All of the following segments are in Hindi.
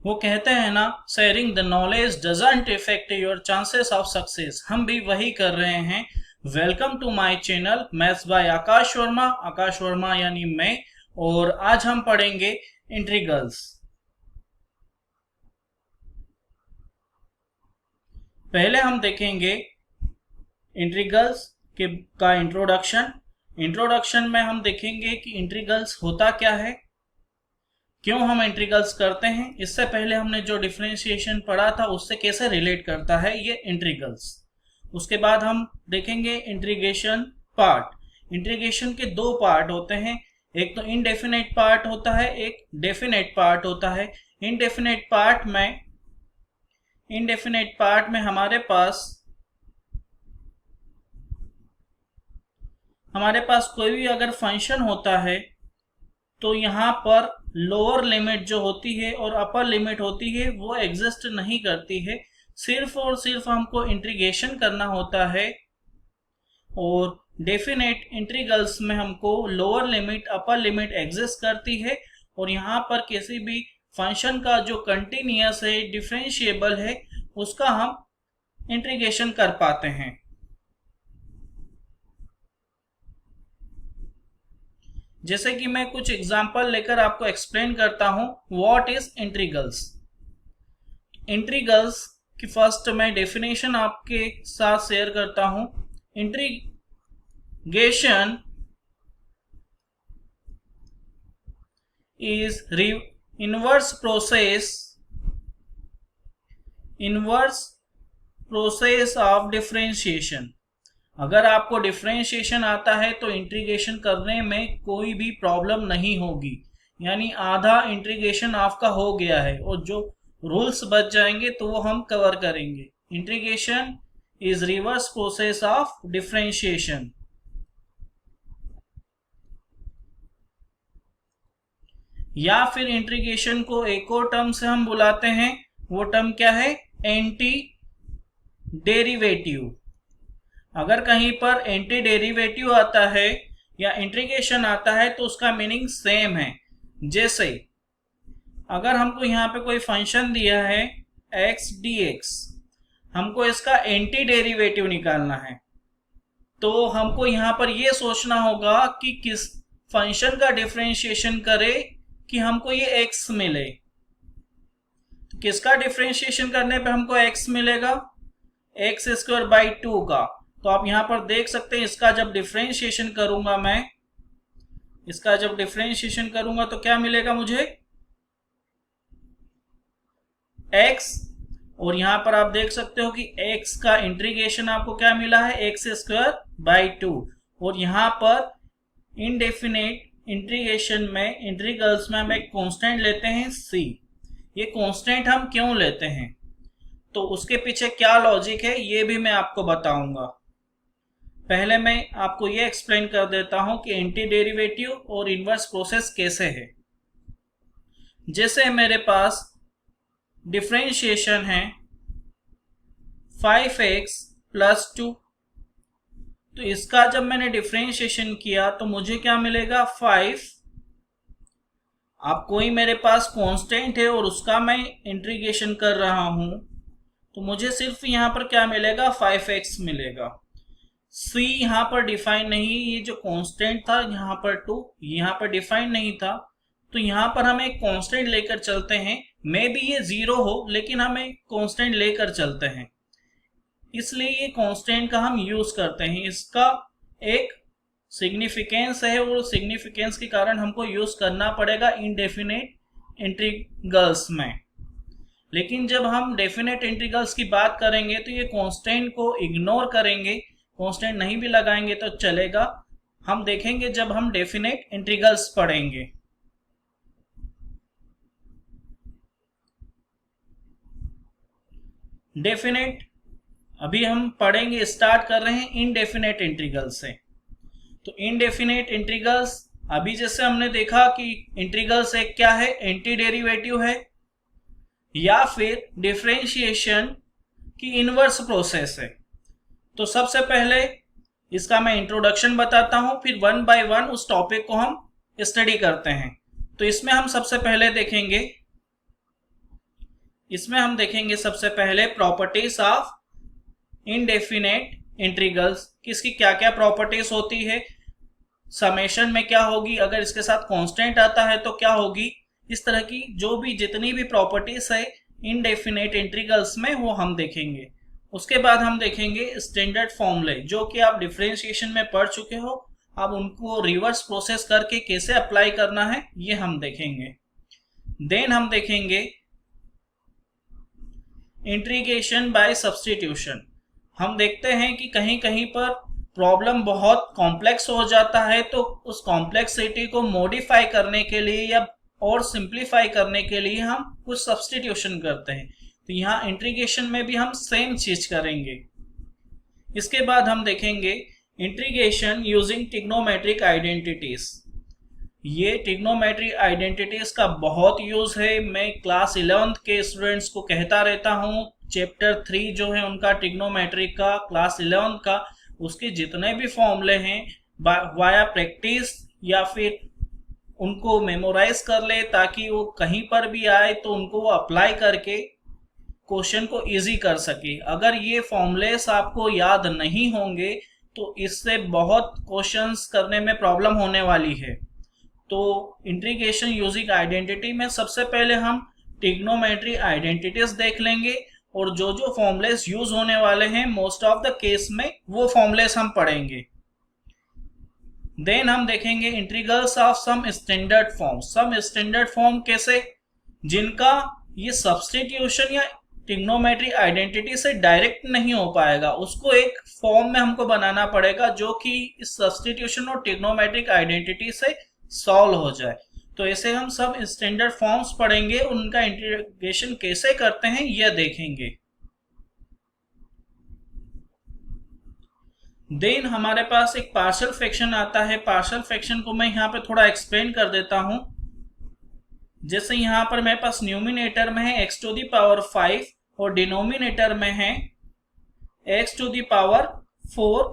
वो कहते हैं ना, sharing the knowledge doesn't effect your chances of success. हम भी वही कर रहे हैं। Welcome to my channel maths by Akash Verma यानी मैं। और आज हम पढ़ेंगे इंटीग्रल्स। पहले हम देखेंगे इंटीग्रल्स के का इंट्रोडक्शन में हम देखेंगे कि इंटीग्रल्स होता क्या है, क्यों हम इंटीग्रल्स करते हैं। इससे पहले हमने जो डिफरेंशिएशन पढ़ा था उससे कैसे रिलेट करता है ये इंटीग्रल्स। उसके बाद हम देखेंगे इंटीग्रेशन पार्ट। इंटीग्रेशन के दो पार्ट होते हैं, एक तो इनडेफिनेट पार्ट होता है, एक डेफिनेट पार्ट होता है। इनडेफिनेट पार्ट में हमारे पास कोई भी अगर फंक्शन होता है तो यहाँ पर लोअर लिमिट जो होती है और अपर लिमिट होती है वो एग्जिस्ट नहीं करती है। सिर्फ और सिर्फ हमको इंटीग्रेशन करना होता है। और डेफिनेट इंटीग्रल्स में हमको lower limit upper limit exist करती है और यहाँ पर किसी भी फंक्शन का जो कंटिन्यूअस है, डिफरेंशिएबल है, उसका हम इंटीग्रेशन कर पाते हैं। जैसे कि मैं कुछ एग्जांपल लेकर आपको एक्सप्लेन करता हूं व्हाट इज इंटीग्रल्स। इंटीग्रल्स की फर्स्ट मैं डेफिनेशन आपके साथ शेयर करता हूं। Integration is inverse process of differentiation. अगर आपको डिफरेंशिएशन आता है तो इंटीग्रेशन करने में कोई भी प्रॉब्लम नहीं होगी, यानी आधा इंटीग्रेशन आपका हो गया है और जो रूल्स बच जाएंगे तो वो हम कवर करेंगे। Integration is reverse process of differentiation. या फिर इंटीग्रेशन को एक और टर्म से हम बुलाते हैं, वो टर्म क्या है? Anti derivative. अगर कहीं पर एंटी डेरिवेटिव आता है या इंटीग्रेशन आता है तो उसका मीनिंग सेम है। जैसे अगर हमको यहाँ पे कोई फंक्शन दिया है x dx, हमको इसका एंटी डेरिवेटिव निकालना है तो हमको यहाँ पर ये सोचना होगा कि किस फंक्शन का डिफरेंशिएशन करे कि हमको ये x मिले। तो किसका डिफरेंशिएशन करने पे हमको x मिलेगा? x स्क्वायर बाई 2 का। तो आप यहां पर देख सकते हैं इसका जब डिफरेंशिएशन करूंगा तो क्या मिलेगा मुझे? x। और यहां पर आप देख सकते हो कि x का इंटीग्रेशन आपको क्या मिला है? x square by 2। और यहां पर इनडेफिनेट इंटीग्रेशन में, इंटीग्रल्स में हम एक कांस्टेंट लेते हैं c। ये कांस्टेंट हम क्यों लेते हैं तो उसके पीछे क्या लॉजिक है ये भी मैं आपको बताऊंगा। पहले मैं आपको ये एक्सप्लेन कर देता हूं कि एंटी डेरिवेटिव और इनवर्स प्रोसेस कैसे है। जैसे मेरे पास डिफरेंशिएशन है 5x प्लस 2, तो इसका जब मैंने डिफरेंशिएशन किया तो मुझे क्या मिलेगा? 5। अब कोई मेरे पास कांस्टेंट है और उसका मैं इंटीग्रेशन कर रहा हूं तो मुझे सिर्फ यहां पर क्या मिलेगा? 5x मिलेगा। c यहां पर डिफाइन नहीं, ये जो कांस्टेंट था यहां पर 2 यहां पर डिफाइन नहीं था, तो यहां पर हम एक कांस्टेंट लेकर चलते हैं। मे बी ये 0 हो लेकिन हम एक कांस्टेंट लेकर चलते हैं, इसलिए ये कांस्टेंट का हम यूज करते हैं। इसका एक सिग्निफिकेंस है और सिग्निफिकेंस के कारण हमको यूज करना पड़ेगा इनडेफिनेट इंटीग्रल्स में। लेकिन जब हम डेफिनेट इंटीग्रल्स की बात करेंगे तो ये कांस्टेंट को इग्नोर करेंगे, कांस्टेंट नहीं भी लगाएंगे तो चलेगा। हम देखेंगे जब हम डेफिनेट इंटीग्रल्स पढ़ेंगे। डेफिनेट अभी हम पढ़ेंगे, स्टार्ट कर रहे हैं इनडेफिनेट इंटीग्रल से। तो इनडेफिनेट इंटीग्रल्स अभी जैसे हमने देखा कि इंटीग्रल्स एक क्या है? एंटी डेरिवेटिव है या फिर डिफरेंशिएशन की इनवर्स प्रोसेस है। तो सबसे पहले इसका मैं इंट्रोडक्शन बताता हूं, फिर वन बाय वन उस टॉपिक को हम स्टडी करते हैं। तो इसमें हम सबसे पहले देखेंगे इसमें हम देखेंगे सबसे पहले प्रॉपर्टीज ऑफ इनडेफिनेट इंटीग्रल्स, किसकी क्या क्या प्रॉपर्टीज होती है, समेशन में क्या होगी, अगर इसके साथ कांस्टेंट आता है तो क्या होगी, इस तरह की जो भी जितनी भी प्रॉपर्टीज है इनडेफिनेट इंटीग्रल्स में वो हम देखेंगे। उसके बाद हम देखेंगे स्टैंडर्ड फॉर्मूले, जो कि आप डिफरेंशिएशन में पढ़ चुके हो, अब उनको रिवर्स प्रोसेस करके कैसे अप्लाई करना है ये हम देखेंगे। देन हम देखेंगे इंटीग्रेशन बाय सब्स्टिट्यूशन। हम देखते हैं कि कहीं कहीं पर प्रॉब्लम बहुत कॉम्प्लेक्स हो जाता है, तो उस कॉम्प्लेक्सिटी को मॉडिफाई करने के लिए या और सिंप्लीफाई करने के लिए हम कुछ सब्स्टिट्यूशन करते हैं। तो यहाँ इंटीग्रेशन में भी हम सेम चीज करेंगे। इसके बाद हम देखेंगे इंटीग्रेशन यूजिंग ट्रिग्नोमेट्रिक आइडेंटिटीज। ये ट्रिग्नोमेट्री आइडेंटिटीज का बहुत यूज है, मैं क्लास 11th के स्टूडेंट्स को कहता रहता हूँ, चैप्टर 3 जो है उनका ट्रिग्नोमेट्री का क्लास 11th का, उसके जितने भी फॉर्मूले हैं वाया प्रैक्टिस या फिर उनको मेमोराइज कर ले, ताकि वो कहीं पर भी आए तो उनको वो अप्लाई करके क्वेश्चन को इजी कर सके। अगर ये फॉर्मूलेस आपको याद नहीं होंगे तो इससे बहुत क्वेश्चंस करने में प्रॉब्लम होने वाली है। तो इंटीग्रेशन यूजिंग आइडेंटिटी में सबसे पहले हम ट्रिग्नोमेट्री आइडेंटिटीज देख लेंगे, और जो जो फॉर्मूलेस यूज होने वाले हैं मोस्ट ऑफ द केस में वो फॉर्मूलेस हम पढ़ेंगे। देन हम देखेंगे integrals of some standard form. Some standard form कैसे, जिनका ये सब्स्टिट्यूशन या ट्रिग्नोमेट्री आइडेंटिटी से डायरेक्ट नहीं हो पाएगा, उसको एक फॉर्म में हमको बनाना पड़ेगा जो कि इस सब्स्टिट्यूशन और ट्रिग्नोमेट्रिक आइडेंटिटी से सॉल्व हो जाए। तो ऐसे हम सब स्टैंडर्ड फॉर्म्स पढ़ेंगे, उनका इंटीग्रेशन कैसे करते हैं यह देखेंगे। देन हमारे पास एक पार्शियल फ्रैक्शन आता है। पार्शियल फ्रैक्शन को मैं यहाँ पे थोड़ा एक्सप्लेन कर देता हूं। जैसे यहाँ पर मेरे पास न्यूमिनेटर में है x to the power 5 और डिनोमिनेटर में है x to the power 4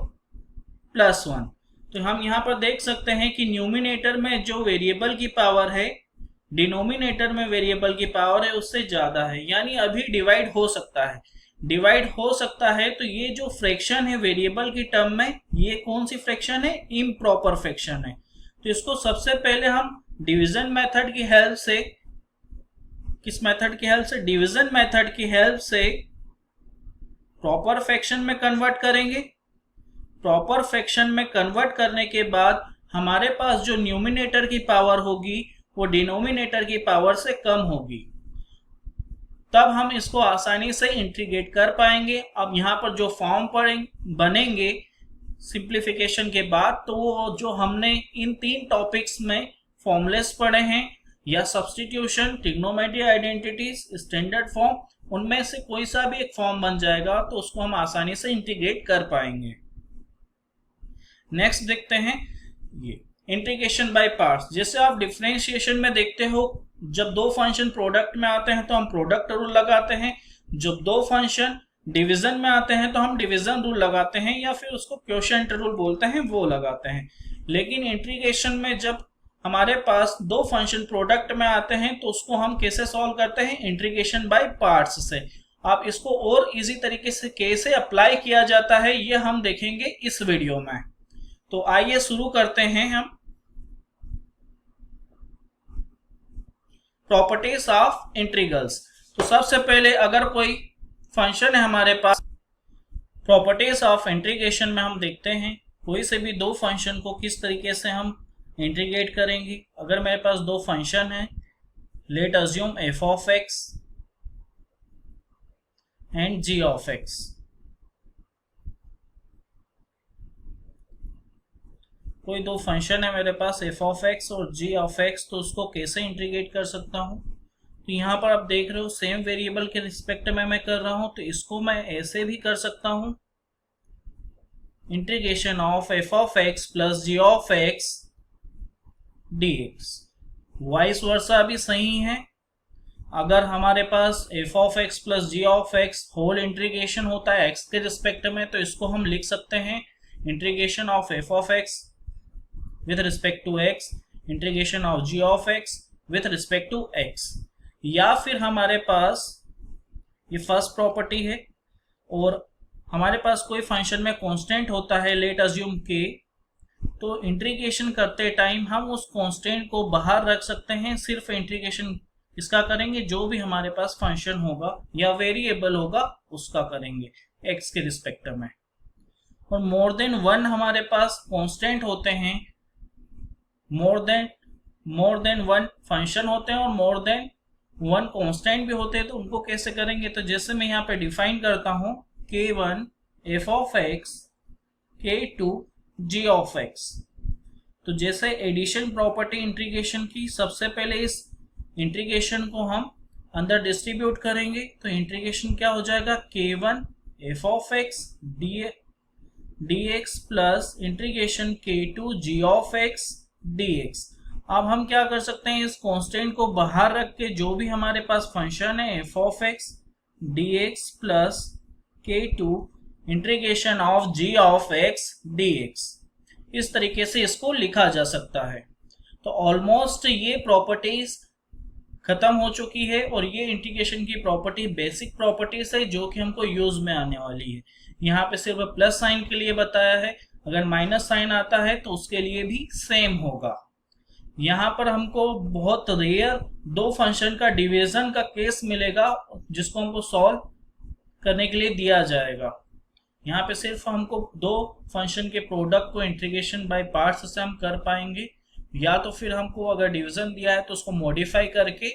plus 1। तो हम यहाँ पर देख सकते हैं कि न्यूमिनेटर में जो वेरिएबल की पावर है डिनोमिनेटर में वेरिएबल की पावर है उससे ज्यादा है, यानी अभी डिवाइड हो सकता है। डिवाइड हो सकता है तो ये जो फ्रैक्शन है वेरिएबल की टर्म में, ये कौन सी फ्रैक्शन है, इम्प्रॉपर फ्रैक्शन है। तो इसको सबसे पहले हम डिवीजन मेथड की हेल्प से, किस मेथड की हेल्प से, डिवीजन मेथड की हेल्प से प्रॉपर फ्रैक्शन में कन्वर्ट करेंगे। प्रॉपर फ्रैक्शन में कन्वर्ट करने के बाद हमारे पास जो न्यूमिनेटर की पावर होगी वो डिनोमिनेटर की पावर से कम होगी, तब हम इसको आसानी से इंटीग्रेट कर पाएंगे। अब यहाँ पर जो फॉर्म बनेंगे सिंप्लीफिकेशन के बाद, तो वो जो हमने इन 3 टॉपिक्स में फॉर्मूलेस पढ़े हैं, या substitution, trigonometry identities, standard form, उनमें से कोई सा भी एक फॉर्म बन जाएगा तो उसको हम आसानी से इंटीग्रेट कर पाएंगे। नेक्स्ट देखते हैं ये इंटीग्रेशन बाय पार्ट्स। जैसे आप डिफरेंशिएशन में देखते हो, जब 2 फंक्शन प्रोडक्ट में आते हैं तो हम प्रोडक्ट रूल लगाते हैं, जब 2 फंक्शन डिवीजन में आते हैं तो हम डिवीजन रूल लगाते हैं, या फिर उसको क्वोशिएंट रूल बोलते हैं वो लगाते हैं। लेकिन इंटीग्रेशन में जब हमारे पास 2 फंक्शन प्रोडक्ट में आते हैं तो उसको हम कैसे सॉल्व करते हैं, इंटीग्रेशन बाय पार्ट्स से। आप इसको और इजी तरीके से कैसे अप्लाई किया जाता है ये हम देखेंगे इस वीडियो में। तो आइए शुरू करते हैं हम प्रॉपर्टीज ऑफ इंटीग्रल्स। तो सबसे पहले अगर कोई फंक्शन है हमारे पास, प्रॉपर्टीज ऑफ इंटीग्रेशन में हम देखते हैं कोई से भी 2 फंक्शन को किस तरीके से हम इंटीग्रेट करेंगे। अगर मेरे पास 2 फंक्शन है, late assume f of x and g of x। कोई 2 फंक्शन है मेरे पास f of x और g of x, तो उसको कैसे इंटीग्रेट कर सकता हूं। तो यहाँ पर आप देख रहे हो सेम वेरिएबल के रिस्पेक्ट में मैं कर रहा हूं, तो इसको मैं ऐसे भी कर सकता हूं, integration of f of x plus g of x dx। Vice versa भी सही है। अगर हमारे पास f of x plus g of x whole integration होता है x के रिस्पेक्ट में, तो इसको हम लिख सकते हैं integration of f of x with respect to x, integration of g of x with respect to x। या फिर हमारे पास ये फर्स्ट प्रॉपर्टी है। और हमारे पास कोई फंक्शन में कांस्टेंट होता है, लेट अज्यूम के, तो इंटीग्रेशन करते टाइम हम उस कांस्टेंट को बाहर रख सकते हैं, सिर्फ इंटीग्रेशन इसका करेंगे जो भी हमारे पास फंक्शन होगा या वेरिएबल होगा उसका करेंगे एक्स के रिस्पेक्ट में। और मोर देन वन हमारे पास कांस्टेंट होते हैं, मोर देन वन फंक्शन होते हैं और मोर देन वन कांस्टेंट भी होते हैं। तो उनको कैसे करेंगे, तो जैसे मैं यहाँ पे डिफाइन करता हूं k1 f of x, k2 g of x। तो जैसे एडिशन प्रॉपर्टी इंटीग्रेशन की, सबसे पहले इस इंटीग्रेशन को हम अंदर डिस्ट्रीब्यूट करेंगे। तो इंटीग्रेशन क्या हो जाएगा, k1 f of x dx plus integration k2 g of x dx। अब हम क्या कर सकते हैं, इस कांस्टेंट को बाहर रख के जो भी हमारे पास फंक्शन है f of x dx plus k2 integration of g of x dx, इस तरीके से इसको लिखा जा सकता है। तो ऑलमोस्ट ये प्रॉपर्टीज खत्म हो चुकी है और ये इंटीग्रेशन की प्रॉपर्टी बेसिक प्रॉपर्टीज है जो कि हमको यूज में आने वाली है। यहाँ पे सिर्फ प्लस साइन के लिए बताया है, अगर माइनस साइन आता है तो उसके लिए भी सेम होगा। यहाँ पर हमको बहुत रेयर दो फंक्शन का डिवीजन का केस मिलेगा जिसको हमको सॉल्व करने के लिए दिया जाएगा। यहाँ पे सिर्फ हमको दो फंक्शन के प्रोडक्ट को इंटीग्रेशन बाय पार्ट्स से हम कर पाएंगे, या तो फिर हमको अगर डिवीजन दिया है तो उसको मॉडिफाई करके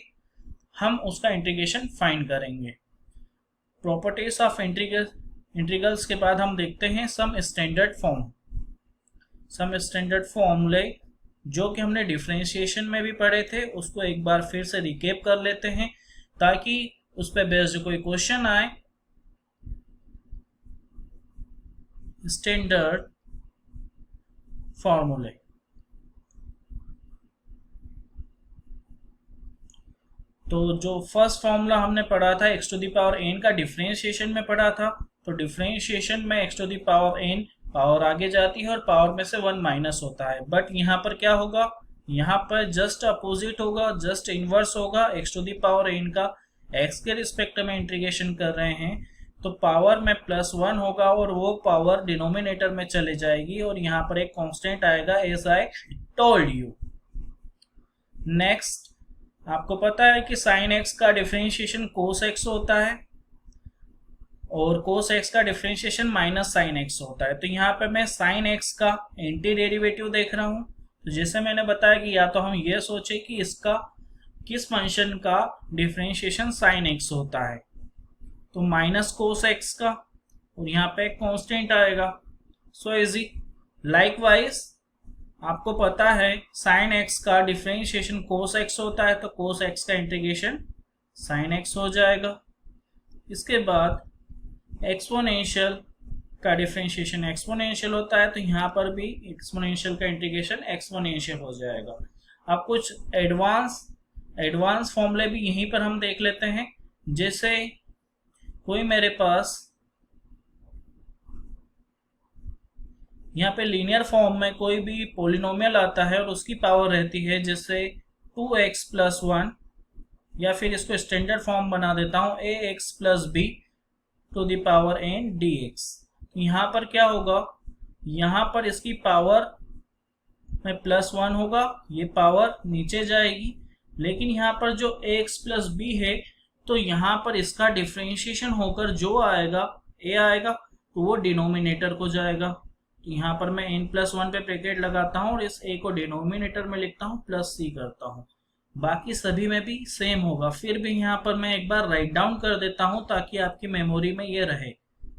हम उसका इंटीग्रेशन फाइंड करेंगे। प्रॉपर्टीज ऑफ इंटीग्रल्स के बाद हम देखते हैं सम स्टैंडर्ड फॉर्मूले जो कि हमने डिफरेंशिएशन में भी पढ़े थे, उसको एक बार फिर से रिकेप कर लेते हैं ताकि उस पर बेस्ड कोई क्वेश्चन आए। स्टैंडर्ड फॉर्मूले, तो जो फर्स्ट फॉर्मूला हमने पढ़ा था x to the power n का, डिफरेंशिएशन में पढ़ा था। तो डिफरेंशिएशन में x to the power n power आगे जाती है और पावर में से 1 माइनस होता है। बट यहाँ पर क्या होगा, यहाँ पर जस्ट अपोजिट होगा, जस्ट इनवर्स होगा। x to the power n का x के रिस्पेक्ट में इंटीग्रेशन कर रहे हैं तो पावर में +1 होगा और वो पावर डिनोमिनेटर में चले जाएगी और यहाँ पर एक कांस्टेंट आएगा, as I told you. Next, आपको पता है कि sin x का डिफरेंशिएशन cos x होता है और cos x का डिफरेंशिएशन माइनस sin x होता है। तो यहाँ पे मैं sin x का एंटी डेरिवेटिव देख रहा हूँ। तो जैसे मैंने बताया कि या तो हम ये सोचे कि इसका किस फंक्शन का डिफरेंशिएशन sin x होता है, तो माइनस cos x का, और यहाँ पे एक कांस्टेंट आएगा। So easy. लाइकवाइज आपको पता है sin x का डिफरेंशिएशन cos x होता है, तो cos x का इंटीग्रेशन sin x हो जाएगा। इसके बाद एक्सपोनेंशियल का डिफरेंशिएशन एक्सपोनेंशियल होता है, तो यहाँ पर भी एक्सपोनेंशियल का इंटीग्रेशन एक्सपोनेंशियल हो जाएगा। अब कुछ एडवांस फॉर्मूले भी यहीं पर हम देख लेते हैं। जैसे कोई मेरे पास यहाँ पे लीनियर फॉर्म में कोई भी पॉलिनोमियल आता है और उसकी पावर रहती है जैसे 2x + 1, या फिर इसको स्टैंडर्ड फॉर्म बना देता हूँ ax + b to the power n dx। यहाँ पर क्या होगा, यहाँ पर इसकी पावर में +1 होगा, ये पावर नीचे जाएगी, लेकिन यहाँ पर जो ax + b है तो यहाँ पर इसका डिफरेंशिएशन होकर जो आएगा a आएगा तो वो डिनोमिनेटर को जाएगा। तो यहाँ पर मैं n+1 पे ब्रैकेट लगाता हूँ और इस a को डिनोमिनेटर में लिखता हूँ, +c करता हूँ। बाकी सभी में भी सेम होगा। फिर भी यहाँ पर मैं एक बार राइट डाउन कर देता हूँ ताकि आपकी मेमोरी में ये रहे।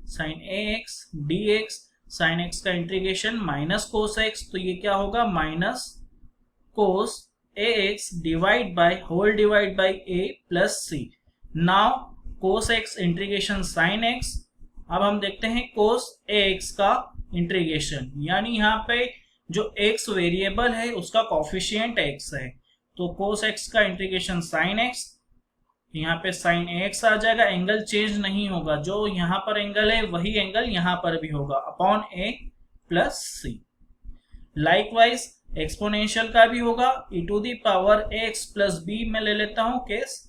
sin ax dx, sin x का इंटीग्रेशन माइनस cos x, तो ये क्या होगा, minus cos ax divide by a plus c। Now cos x integration sin x। अब हम देखते हैं cos ax का इंटीग्रेशन, यानी यहाँ पे जो x वेरिएबल है उसका कोफिशिएंट x है, तो cos x का इंटीग्रेशन sin x, यहाँ पे sin ax आ जाएगा। एंगल चेंज नहीं होगा, जो यहाँ पर एंगल है वही एंगल यहाँ पर भी होगा, upon a plus c। Likewise exponential का भी होगा, e to the power ax + b में ले लेता हूँ केस,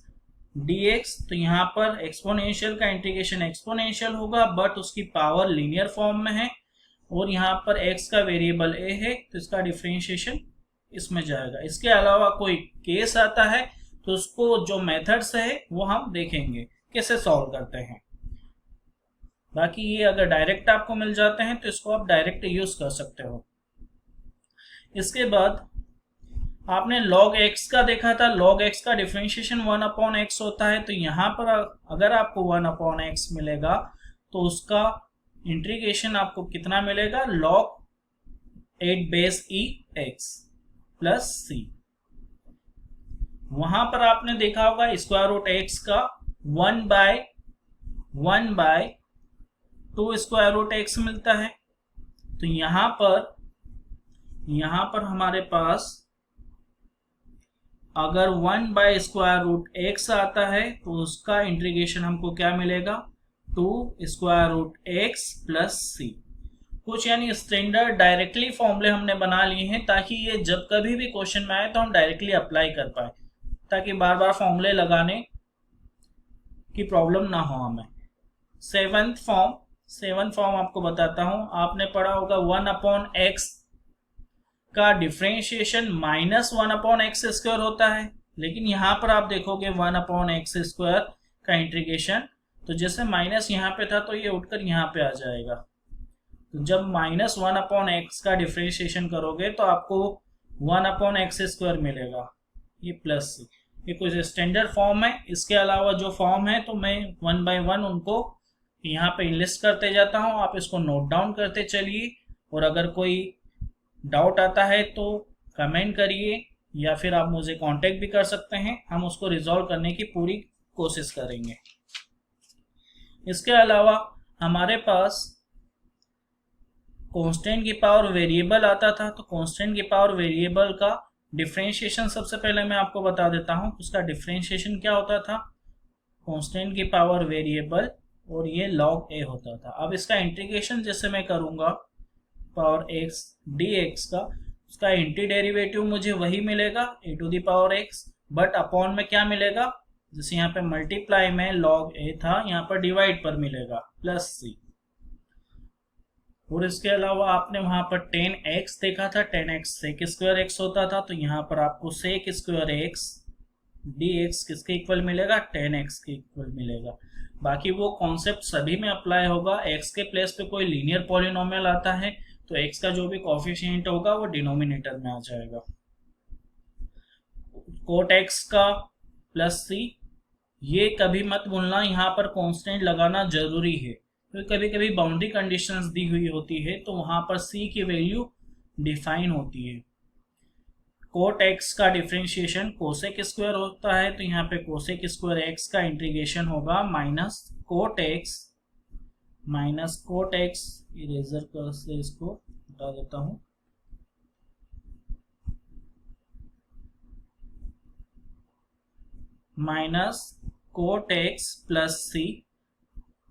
dx, तो यहाँ पर एक्सपोनेंशियल का इंटीग्रेशन एक्सपोनेंशियल होगा बट उसकी पावर लीनियर फॉर्म में है, और यहाँ पर x का वेरिएबल a है तो इसका डिफरेंशिएशन इसमें जाएगा। इसके अलावा कोई केस आता है तो उसको जो मेथड्स है वो हम देखेंगे कैसे सॉल्व करते हैं। बाकी ये अगर डायरेक्ट आपको मिल जाते हैं तो इसको आप डायरेक्ट यूज कर सकते हो। इसके बाद आपने log x का देखा था, log x का डिफरेंशिएशन 1/x होता है, तो यहाँ पर अगर आपको 1/x मिलेगा तो उसका इंटीग्रेशन आपको कितना मिलेगा, log 8 base e x plus c। वहां पर आपने देखा होगा स्क्वायर रूट x का 1/2 स्क्वायर रूट x मिलता है। तो यहां पर हमारे पास अगर 1 स्क्वायर रूट x आता है तो उसका इंटीग्रेशन हमको क्या मिलेगा, 2 square root x plus c। कुछ यानी स्टैंडर्ड डायरेक्टली फॉर्मूले हमने बना लिए हैं ताकि ये जब कभी भी क्वेश्चन में आए तो हम डायरेक्टली अप्लाई कर पाए, ताकि बार बार फॉर्मूले लगाने की प्रॉब्लम ना हो हमें। सेवंथ फॉर्म आपको बताता हूं। आपने पढ़ा होगा 1/x का डिफरेंशिएशन -1/x² होता है, लेकिन यहां पर आप देखोगे 1/x² का इंटीग्रेशन, तो जैसे माइनस यहाँ पे था तो ये उठकर यहाँ पे आ जाएगा। तो जब -1/x का डिफरेंशिएशन करोगे तो आपको 1/x² मिलेगा, ये प्लस c। ये कुछ स्टैंडर्ड फॉर्म है। इसके अलावा जो फॉर्म है तो मैं 1 बाय 1 उनको यहाँ पे लिस्ट करते जाता हूँ, आप इसको नोट डाउन करते चलिए, और अगर कोई डाउट आता है तो कमेंट करिए या फिर आप मुझे कांटेक्ट भी कर सकते हैं, हम उसको रिजॉल्व करने की पूरी कोशिश करेंगे। इसके अलावा हमारे पास कांस्टेंट की पावर वेरिएबल आता था, तो कांस्टेंट की पावर वेरिएबल का डिफरेंशिएशन सबसे पहले मैं आपको बता देता हूं। उसका डिफरेंशिएशन क्या होता था, कांस्टेंट की पावर वेरिएबल, और ये log a होता था। अब इसका इंटीग्रेशन जैसे मैं करूंगा पावर x dx का, उसका एंटी डेरिवेटिव मुझे वही मिलेगा a⁴x, बट अपॉन में क्या मिलेगा, जैसे यहाँ पे मल्टीप्लाई में log a था, यहाँ पर डिवाइड पर मिलेगा प्लस c। और इसके अलावा आपने वहां पर 10x देखा था, 10x sec² होता था, तो यहाँ पर आपको sec² dx किसके इक्वल मिलेगा, 10x के इक्वल मिलेगा। बाकी वो कॉन्सेप्ट सभी में अप्लाई होगा। x के प्लेस पे कोई लीनियर पॉलिनोमियल आता है तो x का जो भी कोफिशिएंट होगा वो डिनोमिनेटर में आ जाएगा। कोट x का प्लस c, ये कभी मत भूलना, यहाँ पर कांस्टेंट लगाना जरूरी है, तो कभी कभी बाउंड्री कंडीशंस दी हुई होती है तो वहां पर c की वैल्यू डिफाइन होती है। कोट x का डिफरेंशिएशन कोसेक² होता है, तो यहाँ पे कोसेक² x का इंटीग्रेशन होगा माइनस कोट x, इरेजर कर से इसको हटा देता हूं, minus cot x plus c।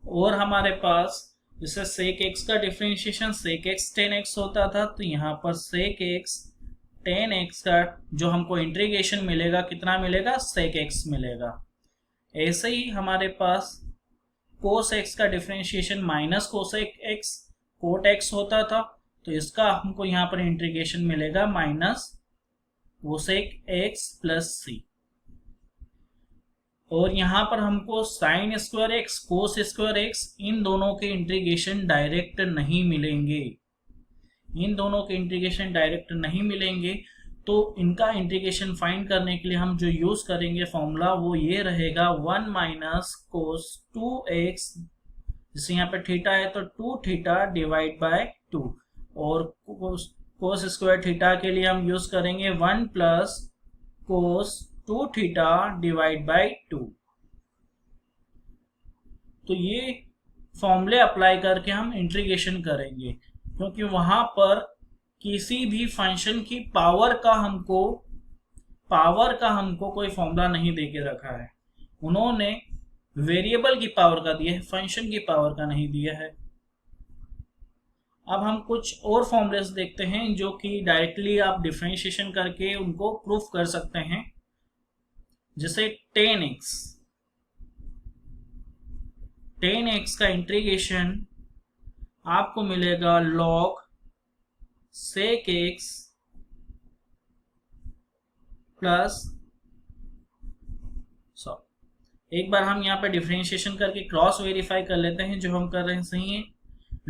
और हमारे पास जैसे sec x का डिफरेंशिएशन sec x 10x होता था, तो यहाँ पर sec x 10x का जो हमको इंटीग्रेशन मिलेगा कितना मिलेगा, sec x मिलेगा। ऐसे ही हमारे पास cos x का differentiation minus cosec x cot x होता था, तो इसका हमको यहाँ पर इंटीग्रेशन मिलेगा minus cosec x plus c। और यहाँ पर हमको sin² x cos² x इन दोनों के इंटीग्रेशन डायरेक्ट नहीं मिलेंगे, तो इनका इंटीग्रेशन फाइंड करने के लिए हम जो यूज करेंगे फॉर्मूला वो ये रहेगा 1 माइनस cos 2x, जैसे यहाँ पे थीटा है तो 2θ डिवाइड बाय 2, और cos² थीटा के लिए हम यूज करेंगे 1 प्लस cos 2θ डिवाइड बाय 2। तो ये फॉर्मूले अप्लाई करके हम इंटीग्रेशन करेंगे, क्योंकि वहां पर किसी भी फंक्शन की पावर का हमको कोई फॉर्मूला नहीं देके रखा है। उन्होंने वेरिएबल की पावर का दिया है, फंक्शन की पावर का नहीं दिया है। अब हम कुछ और फॉर्मूलेस देखते हैं जो कि डायरेक्टली आप डिफरेंशिएशन करके उनको प्रूफ कर सकते हैं। जैसे 10x 10x का इंटीग्रेशन आपको मिलेगा log sec x प्लस एक बार हम यहाँ पे डिफरेंशिएशन करके क्रॉस वेरीफाई कर लेते हैं जो हम कर रहे हैं सही है।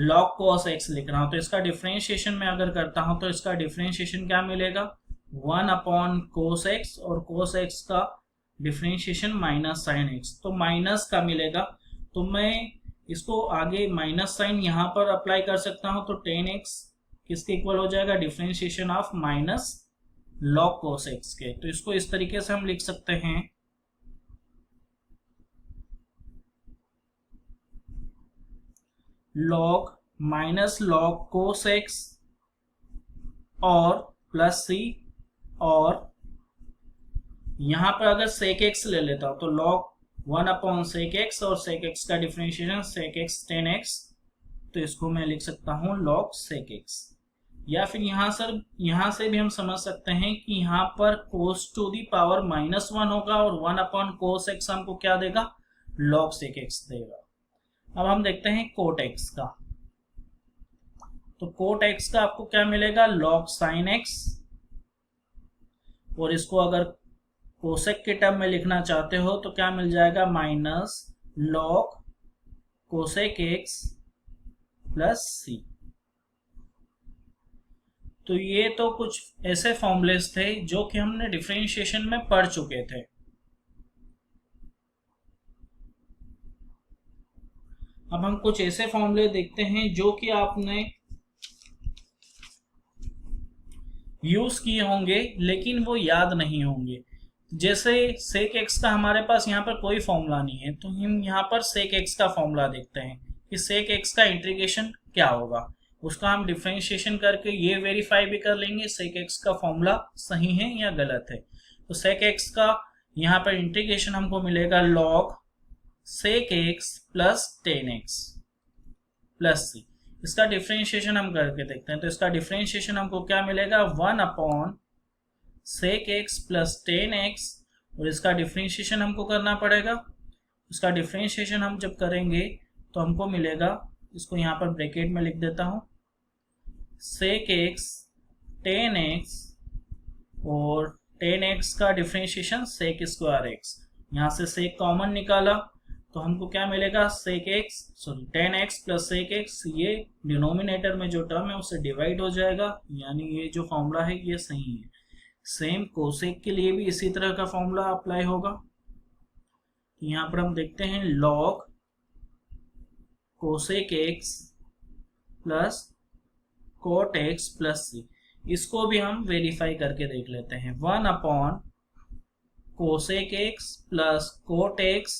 log cos x लिख रहा हूं तो इसका डिफरेंशिएशन मैं अगर करता हूं तो इसका डिफरेंशिएशन क्या मिलेगा 1 अपॉन cos x और cos x का डिफरेंशिएशन माइनस साइन x तो माइनस का मिलेगा। तो मैं इसको आगे माइनस साइन यहाँ पर अप्लाई कर सकता हूं तो 10x किसके इक्वल हो जाएगा differentiation of minus log cos x के। तो इसको इस तरीके से हम लिख सकते हैं log minus log cos x और प्लस c और यहां पर अगर sec x ले लेता हूं तो log 1 अपॉन sec x और sec x का डिफरेंशिएशन sec x 10x तो इसको मैं लिख सकता हूं log sec x। या फिर यहां से भी हम समझ सकते हैं कि यहां पर cos टू दी पावर -1 होगा और 1 अपॉन cos x हमको क्या देगा log sec x देगा। अब हम देखते हैं कोट x का तो कोट x का आपको क्या मिलेगा log sin x और इसको अगर कोसेक के टर्म में लिखना चाहते हो तो क्या मिल जाएगा minus log cosec x plus c। तो ये तो कुछ ऐसे फॉर्मूलेस थे जो कि हमने डिफरेंशिएशन में पढ़ चुके थे। अब हम कुछ ऐसे फॉर्मूले देखते हैं जो कि आपने यूज किए होंगे लेकिन वो याद नहीं होंगे। जैसे sec x का हमारे पास यहाँ पर कोई फॉर्मूला नहीं है तो हम यहाँ पर sec x का फॉर्मूला देखते हैं कि sec x का इंटीग्रेशन क्या होगा। उसका हम डिफरेंशिएशन करके ये वेरीफाई भी कर लेंगे sec x का फॉर्मूला सही है या गलत है। तो sec x का यहाँ पर इंटीग्रेशन हमको मिलेगा log sec x plus 10x plus c। इसका डिफरेंशिएशन हम करके देखते हैं तो इसका डिफरेंशिएशन हमको क्या मिलेगा 1 upon sec x plus 10x और इसका डिफरेंशिएशन हमको करना पड़ेगा। इसका डिफरेंशिएशन हम जब करेंगे तो हमको मिलेगा, इसको यहाँ पर ब्रैकेट में लिख देता हूँ, sec x 10x और 10x का डिफरेंशिएशन sec स्क्वायर x। यहाँ से sec कॉमन निकाला तो हमको क्या मिलेगा sec x 10x plus sec x, ये डिनोमिनेटर में जो टर्म है उससे डिवाइड हो जाएगा, यानी ये जो फॉर्मूला है ये सही है। सेम कोसेक के लिए भी इसी तरह का फॉर्मूला अप्लाई होगा। यहाँ पर हम देखते हैं log cosec x plus cot x plus c। इसको भी हम वेरीफाई करके देख लेते हैं 1 upon cosec x plus cot x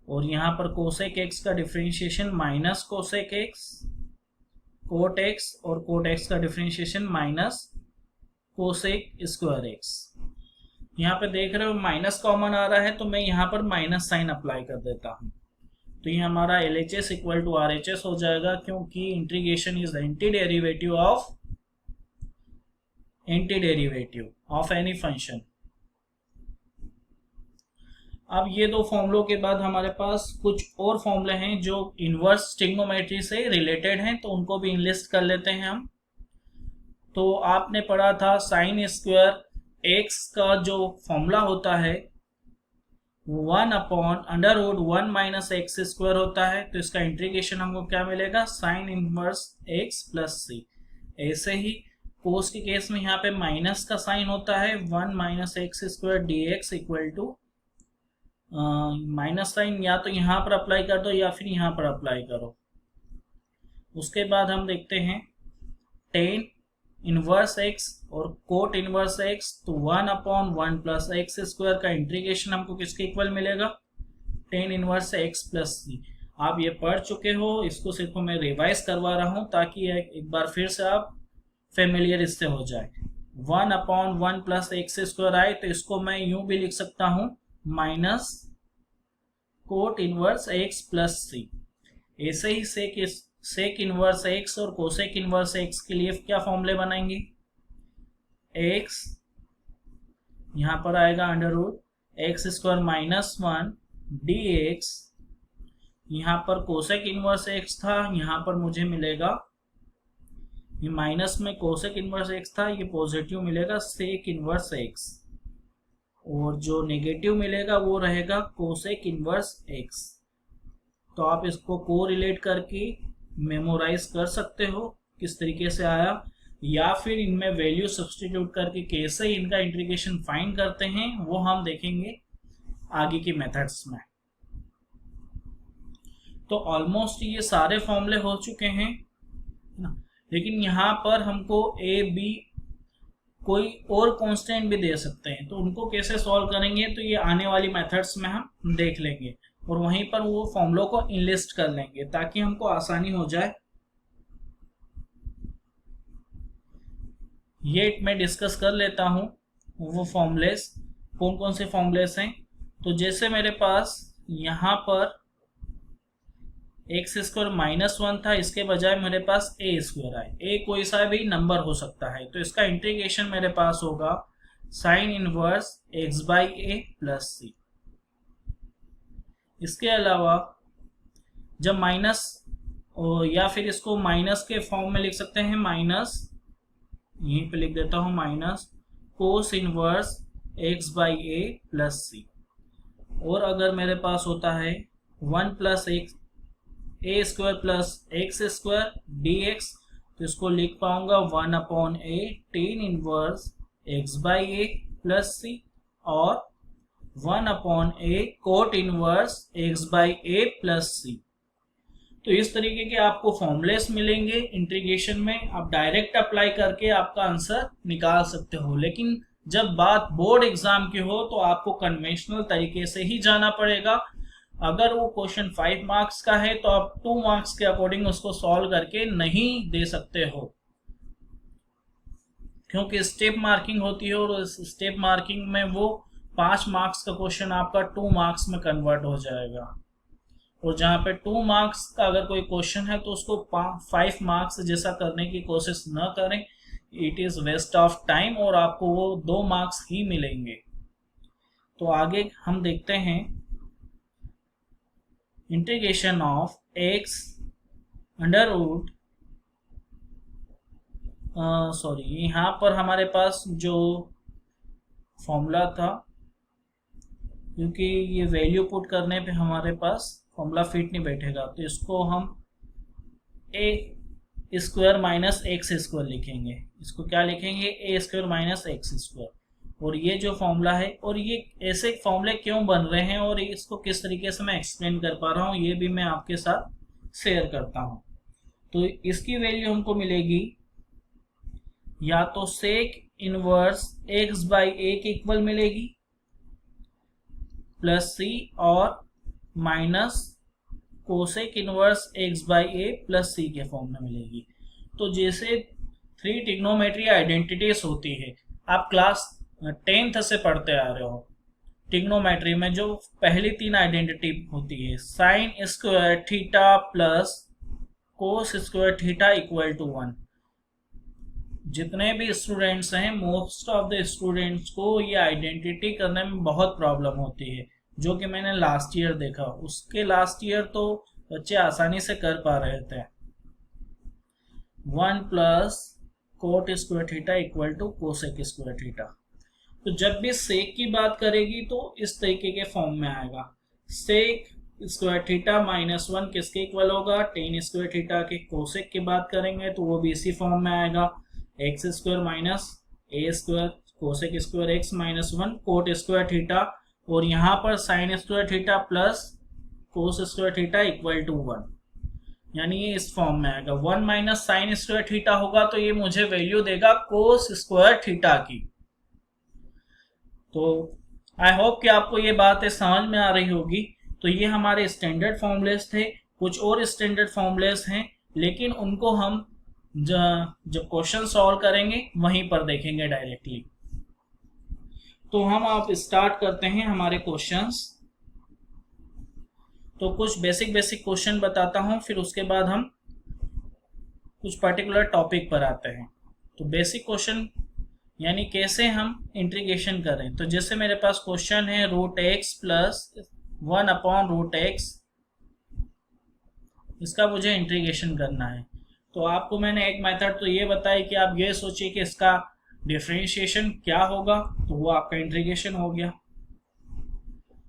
और यहाँ पर कोसेक x का differentiation minus cosec x cot x और कोट x का differentiation minus cosec square x। यहाँ पे देख रहे हो माइनस कॉमन आ रहा है तो मैं यहाँ पर माइनस साइन अप्लाई कर देता हूँ तो ये हमारा LHS इक्वल टू RHS हो जाएगा क्योंकि integration is anti derivative of any function. अब ये दो फॉर्मूलों के बाद हमारे पास कुछ और फॉर्मूले हैं जो इनवर्स ट्रिग्नोमेट्री से रिलेटेड हैं तो उनको भी इनलिस्ट कर लेते हैं हम। तो आपने पढ़ा था साइन स्क्वायर एक्स का जो फॉर्मूला होता है 1 upon under root 1 minus x square होता है तो इसका इंटीग्रेशन हमको क्या मिलेगा sine inverse x plus c. ऐसे ही कोस के केस में यहाँ पे माइनस का साइन होता है 1 minus x square d x equal to minus sine या तो यहाँ पर अप्लाई कर दो या फिर यहाँ पर अप्लाई करो। उसके बाद हम देखते हैं टेन इनवर्स एक्स और कोट इनवर्स एक्स तो 1 अपॉन 1 प्लस एक्स स्क्वायर का इंटीग्रेशन हमको किसके इक्वल मिलेगा टेन इनवर्स एक्स प्लस सी। आप ये पढ़ चुके हो, इसको सिर्फ मैं रिवाइज करवा रहा हूँ ताकि एक बार फिर से आप फेमिलियर इससे हो जाए। 1 अपॉन 1 प्लस एक्स स्क्वायर आए तो इसको मैं यूं भी लिख सकता हूँ minus cot inverse x plus c. ऐसे ही सेक इनवर्स एक्स और कोसेक इनवर्स एक्स के लिए क्या फॉर्मूले बनाएंगे एक्स यहां पर आएगा under root x square minus 1 d x यहाँ पर कोसेक इनवर्स एक्स था, यहाँ पर मुझे मिलेगा, ये माइनस में कोसेक इनवर्स एक्स था, ये पॉजिटिव मिलेगा सेक इनवर्स एक्स, और जो नेगेटिव मिलेगा वो रहेगा कोसेक इनवर्स एक्स। तो आप इसको कोरिलेट करके मेमोराइज कर सकते हो किस तरीके से आया, या फिर इनमें वैल्यू सब्स्टिट्यूट करके कैसे इनका इंटीग्रेशन फाइंड करते हैं वो हम देखेंगे आगे की मेथड्स में। तो ऑलमोस्ट ये सारे फॉर्मूले हो चुके हैं ना, लेकिन यहाँ पर हमको ए बी कोई और कांस्टेंट भी दे सकते हैं, तो उनको कैसे सॉल्व करेंगे तो ये आने वाली मेथड्स में हम देख लेंगे, और वहीं पर वो फॉर्मूलों को इनलिस्ट कर लेंगे ताकि हमको आसानी हो जाए। ये मैं डिस्कस कर लेता हूँ वो फॉर्मूलेस, कौन कौन से फॉर्मूलेस हैं। तो जैसे मेरे पास यहाँ पर एक्स स्क्वायर माइनस 1 था, इसके बजाय मेरे पास ए स्क्वायर आए, ए कोई सा भी नंबर हो सकता है, तो इसका इंटीग्रेशन मेरे पास होगा sine inverse x by a plus c. इसके अलावा जब माइनस, या फिर इसको माइनस के फॉर्म में लिख सकते हैं, माइनस, यहीं पे लिख देता हूं minus cos inverse x by a plus c. और अगर मेरे पास होता है 1 plus x a square plus x square d x, तो इसको लिख पाऊंगा 1 upon a tan inverse x by a plus c, और 1 upon a cot inverse x by a plus c. तो इस तरीके के आपको फॉर्मूलेस मिलेंगे इंटीग्रेशन में, आप डायरेक्ट अप्लाई करके आपका आंसर निकाल सकते हो। लेकिन जब बात बोर्ड एग्जाम की हो तो आपको कन्वेंशनल तरीके से ही जाना पड़ेगा। अगर वो क्वेश्चन 5 मार्क्स का है तो आप 2 मार्क्स के अकॉर्डिंग उसको सॉल्व करके नहीं दे सकते हो, क्योंकि स्टेप मार्किंग होती है, और इस स्टेप मार्किंग में वो 5 मार्क्स का क्वेश्चन आपका 2 मार्क्स में कन्वर्ट हो जाएगा, और जहां पे 2 मार्क्स का अगर कोई क्वेश्चन है तो उसको 5 मार्क्स जैसा करने की कोशिश न करें, it is waste of time, और आपको वो 2 मार्क्स ही मिलेंगे। तो आगे हम देखते हैं integration of x under root, sorry यहाँ पर हमारे पास जो फॉर्मूला था, क्योंकि ये वैल्यू पुट करने पे हमारे पास फॉर्मूला फिट नहीं बैठेगा, तो इसको हम ए स्क्वायर माइनस एक्स स्क्वायर लिखेंगे। इसको क्या लिखेंगे, ए स्क्वायर माइनस एक्स स्क्वायर। और ये जो फॉर्मूला है, और ये ऐसे फॉर्मूले क्यों बन रहे हैं और इसको किस तरीके से मैं एक्सप्लेन कर पा रहा हूँ, ये भी मैं आपके साथ शेयर करता हूँ। तो इसकी वैल्यू हमको मिलेगी या तो sec inverse x by a के इक्वल मिलेगी प्लस सी, और minus cosec inverse x by a plus c के फॉर्म में मिलेगी। तो जैसे 3 ट्रिग्नोमेट्री आइडेंटिटीज होती है, आप क्लास 10th से पढ़ते आ रहे हो, ट्रिग्नोमेट्री में जो पहली 3 आइडेंटिटी होती है, sine square theta plus cos square theta equal to 1। जितने भी स्टूडेंट्स हैं, मोस्ट ऑफ द स्टूडेंट्स को ये आइडेंटिटी करने में बहुत प्रॉब्लम होती है, जो कि मैंने लास्ट ईयर देखा। उसके लास्ट ईयर तो बच्चे आसानी से कर पा रहे थे। 1 plus cot square theta equal to cosec square theta. तो जब भी सेक की बात करेगी तो इस तरीके के फॉर्म में आएगा, सेक स्क्वायर थीटा माइनस 1 किसके इक्वल होगा, टेन स्क्वायर थीटा के। कोसेक की बात करेंगे तो वो भी इसी फॉर्म में आएगा, x square minus a square cosec square x minus 1 cot square theta, और यहाँ पर sine square theta plus cos square theta equal to 1, यानी ये इस फॉर्म में आएगा। 1 माइनस साइन स्क्वायर थीटा होगा तो ये मुझे वैल्यू देगा कोस स्क्वायर थीटा की। तो आई होप कि आपको ये बातें समझ में आ रही होगी। तो ये हमारे स्टैंडर्ड फॉर्मूलेस थे, कुछ और स्टैंडर्ड फॉर्मूलेस हैं, लेकिन उनको हम जब क्वेश्चन सॉल्व करेंगे वहीं पर देखेंगे डायरेक्टली। तो हम आप स्टार्ट करते हैं हमारे क्वेश्चंस। तो कुछ बेसिक क्वेश्चन बताता हूं, फिर उसके बाद हम कुछ पर्टिकुलर टॉपिक पर आते हैं। तो बेसिक क्वेश्चन यानी कैसे हम इंटीग्रेशन करें। तो जैसे मेरे पास क्वेश्चन है root x plus 1 upon root x इसका मुझे इंटीग्रेशन करना है। तो आपको मैंने एक मेथड तो ये बताई कि आप ये सोचिए कि इसका डिफरेंशिएशन क्या होगा, तो वो आपका इंटीग्रेशन हो गया,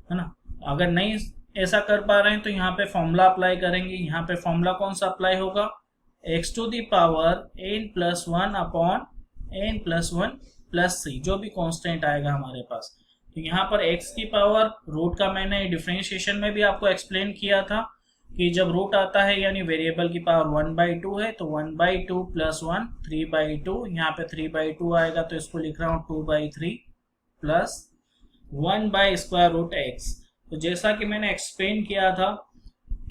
है ना। अगर नहीं ऐसा कर पा रहे हैं तो यहाँ पे फॉर्मूला अप्लाई करेंगे। यहाँ पे फॉर्मूला कौन सा अप्लाई होगा, x to the power n+1 upon n+1 plus c, जो भी कांस्टेंट आएगा हमारे पास। तो यहाँ पर x की पावर रूट का मैंने डिफरेंशिएशन में भी आपको एक्सप्लेन किया था कि जब रूट आता है यानी वेरिएबल की पावर 1/2 है तो 1/2 प्लस 1 3/2, यहाँ पे 3/2 आएगा तो इसको लिख रहा हूँ 2/3 प्लस 1/√x। तो जैसा कि मैंने एक्सप्लेन किया था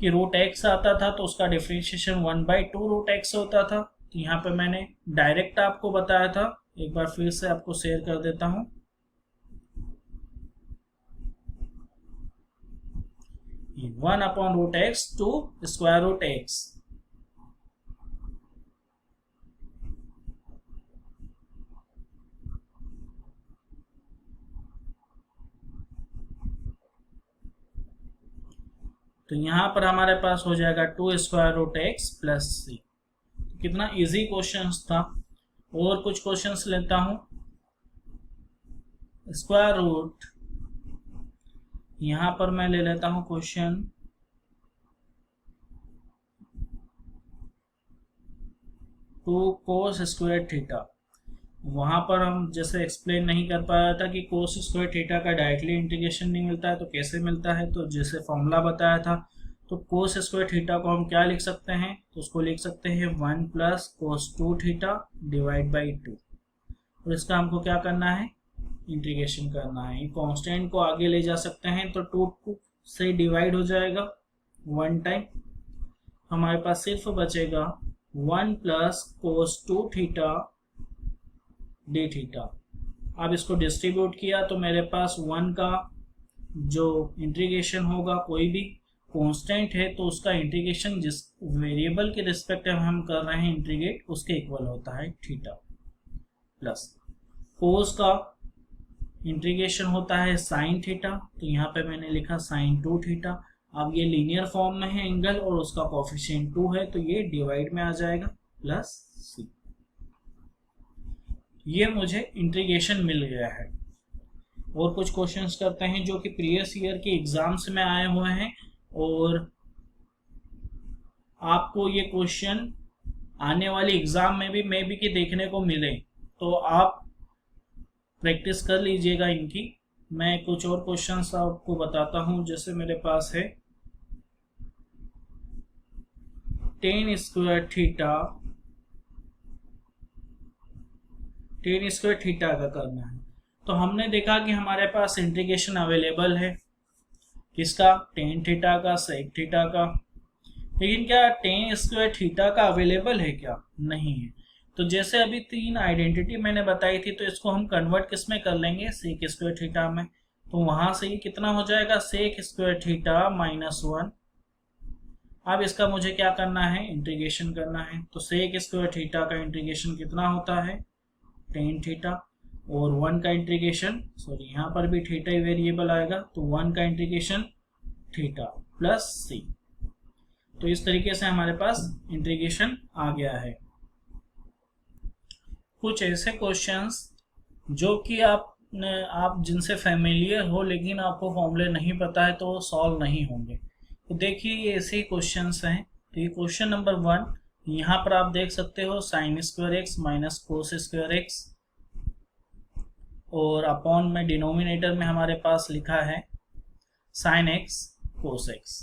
कि रूट एक्स आता था तो उसका डिफरेंशिएशन 1/2√x होता था। तो यहाँ पे मैंने डायरेक्ट आपको बताया था, एक बार फिर से आपको शेयर कर देता हूँ। ये 1/√x टू √x। तो यहां पर हमारे पास हो जाएगा 2√x प्लस सी। कितना इजी क्वेश्चन था। और कुछ क्वेश्चंस लेता हूं। स्क्वायर रूट, यहां पर मैं ले लेता हूं क्वेश्चन 2 cos स्क्वायर थीटा। वहां पर हम जैसे एक्सप्लेन नहीं कर पाया था कि कोस स्क्वायर थीटा का डायरेक्टली इंटीग्रेशन नहीं मिलता है, तो कैसे मिलता है, तो जैसे फॉर्मूला बताया था। तो कोस स्क्वायर थीटा को हम क्या लिख सकते हैं, तो उसको लिख सकते हैं 1 plus cos 2 theta divide by 2। और इसका हमको क्या करना है, इंटीग्रेशन करना है। कांस्टेंट को आगे ले जा सकते हैं तो 2 से डिवाइड हो जाएगा 1 टाइम, हमारे पास सिर्फ बचेगा 1 plus cos 2 theta D theta. अब इसको डिस्ट्रीब्यूट किया तो मेरे पास 1 का जो इंटीग्रेशन होगा, कोई भी कांस्टेंट है तो उसका इंटीग्रेशन जिस वेरिएबल के रिस्पेक्ट में हम कर रहे हैं इंटीग्रेट, उसके इक्वल होता है थीटा, प्लस कोस का इंटीग्रेशन होता है साइन थीटा। तो यहाँ पे मैंने लिखा साइन 2 थीटा। अब ये लीनियर फॉर्म में है एंगल और उसका कोफिशिएंट 2 है तो ये डिवाइड में आ जाएगा प्लस सी। ये मुझे इंटीग्रेशन मिल गया है। और कुछ क्वेश्चंस करते हैं जो कि प्रीवियस ईयर के एग्जाम्स में आए हुए हैं और आपको ये क्वेश्चन आने वाली एग्जाम में भी मे बी कि देखने को मिले, तो आप प्रैक्टिस कर लीजिएगा इनकी। मैं कुछ और क्वेश्चंस आपको बताता हूं। जैसे मेरे पास है tan स्क्वायर थीटा का करना है। तो हमने देखा कि हमारे पास इंटीग्रेशन अवेलेबल है किसका, tan थीटा का, sec थीटा का। लेकिन क्या tan स्क्वायर थीटा का अवेलेबल है क्या, नहीं है। तो जैसे अभी 3 आइडेंटिटी मैंने बताई थी तो इसको हम कन्वर्ट किस में कर लेंगे, sec स्क्वायर थीटा में। तो वहां से ये कितना हो जाएगा, sec स्क्वायर थीटा -1। अब इसका मुझे क्या करना है, इंटीग्रेशन करना है। तो sec स्क्वायर थीटा का इंटीग्रेशन कितना होता है, tan थीटा, और 1 का इंटीग्रेशन, सॉरी यहाँ पर भी थीटा ही वेरिएबल आएगा, तो 1 का इंटीग्रेशन थीटा प्लस सी। तो इस तरीके से हमारे पास इंटीग्रेशन आ गया है। कुछ ऐसे क्वेश्चंस जो कि आप जिनसे फैमिलियर हो लेकिन आपको फॉर्मूले नहीं पता है तो सॉल्व नहीं होंगे। तो देखिए ये ऐसे ही क्वेश्चंस हैं। तो ये क्वेश्चन नंबर 1, यहाँ पर आप देख सकते हो sine square x minus cos square x, और अपॉन में डिनोमिनेटर में हमारे पास लिखा है साइन एक्स कोस एक्स।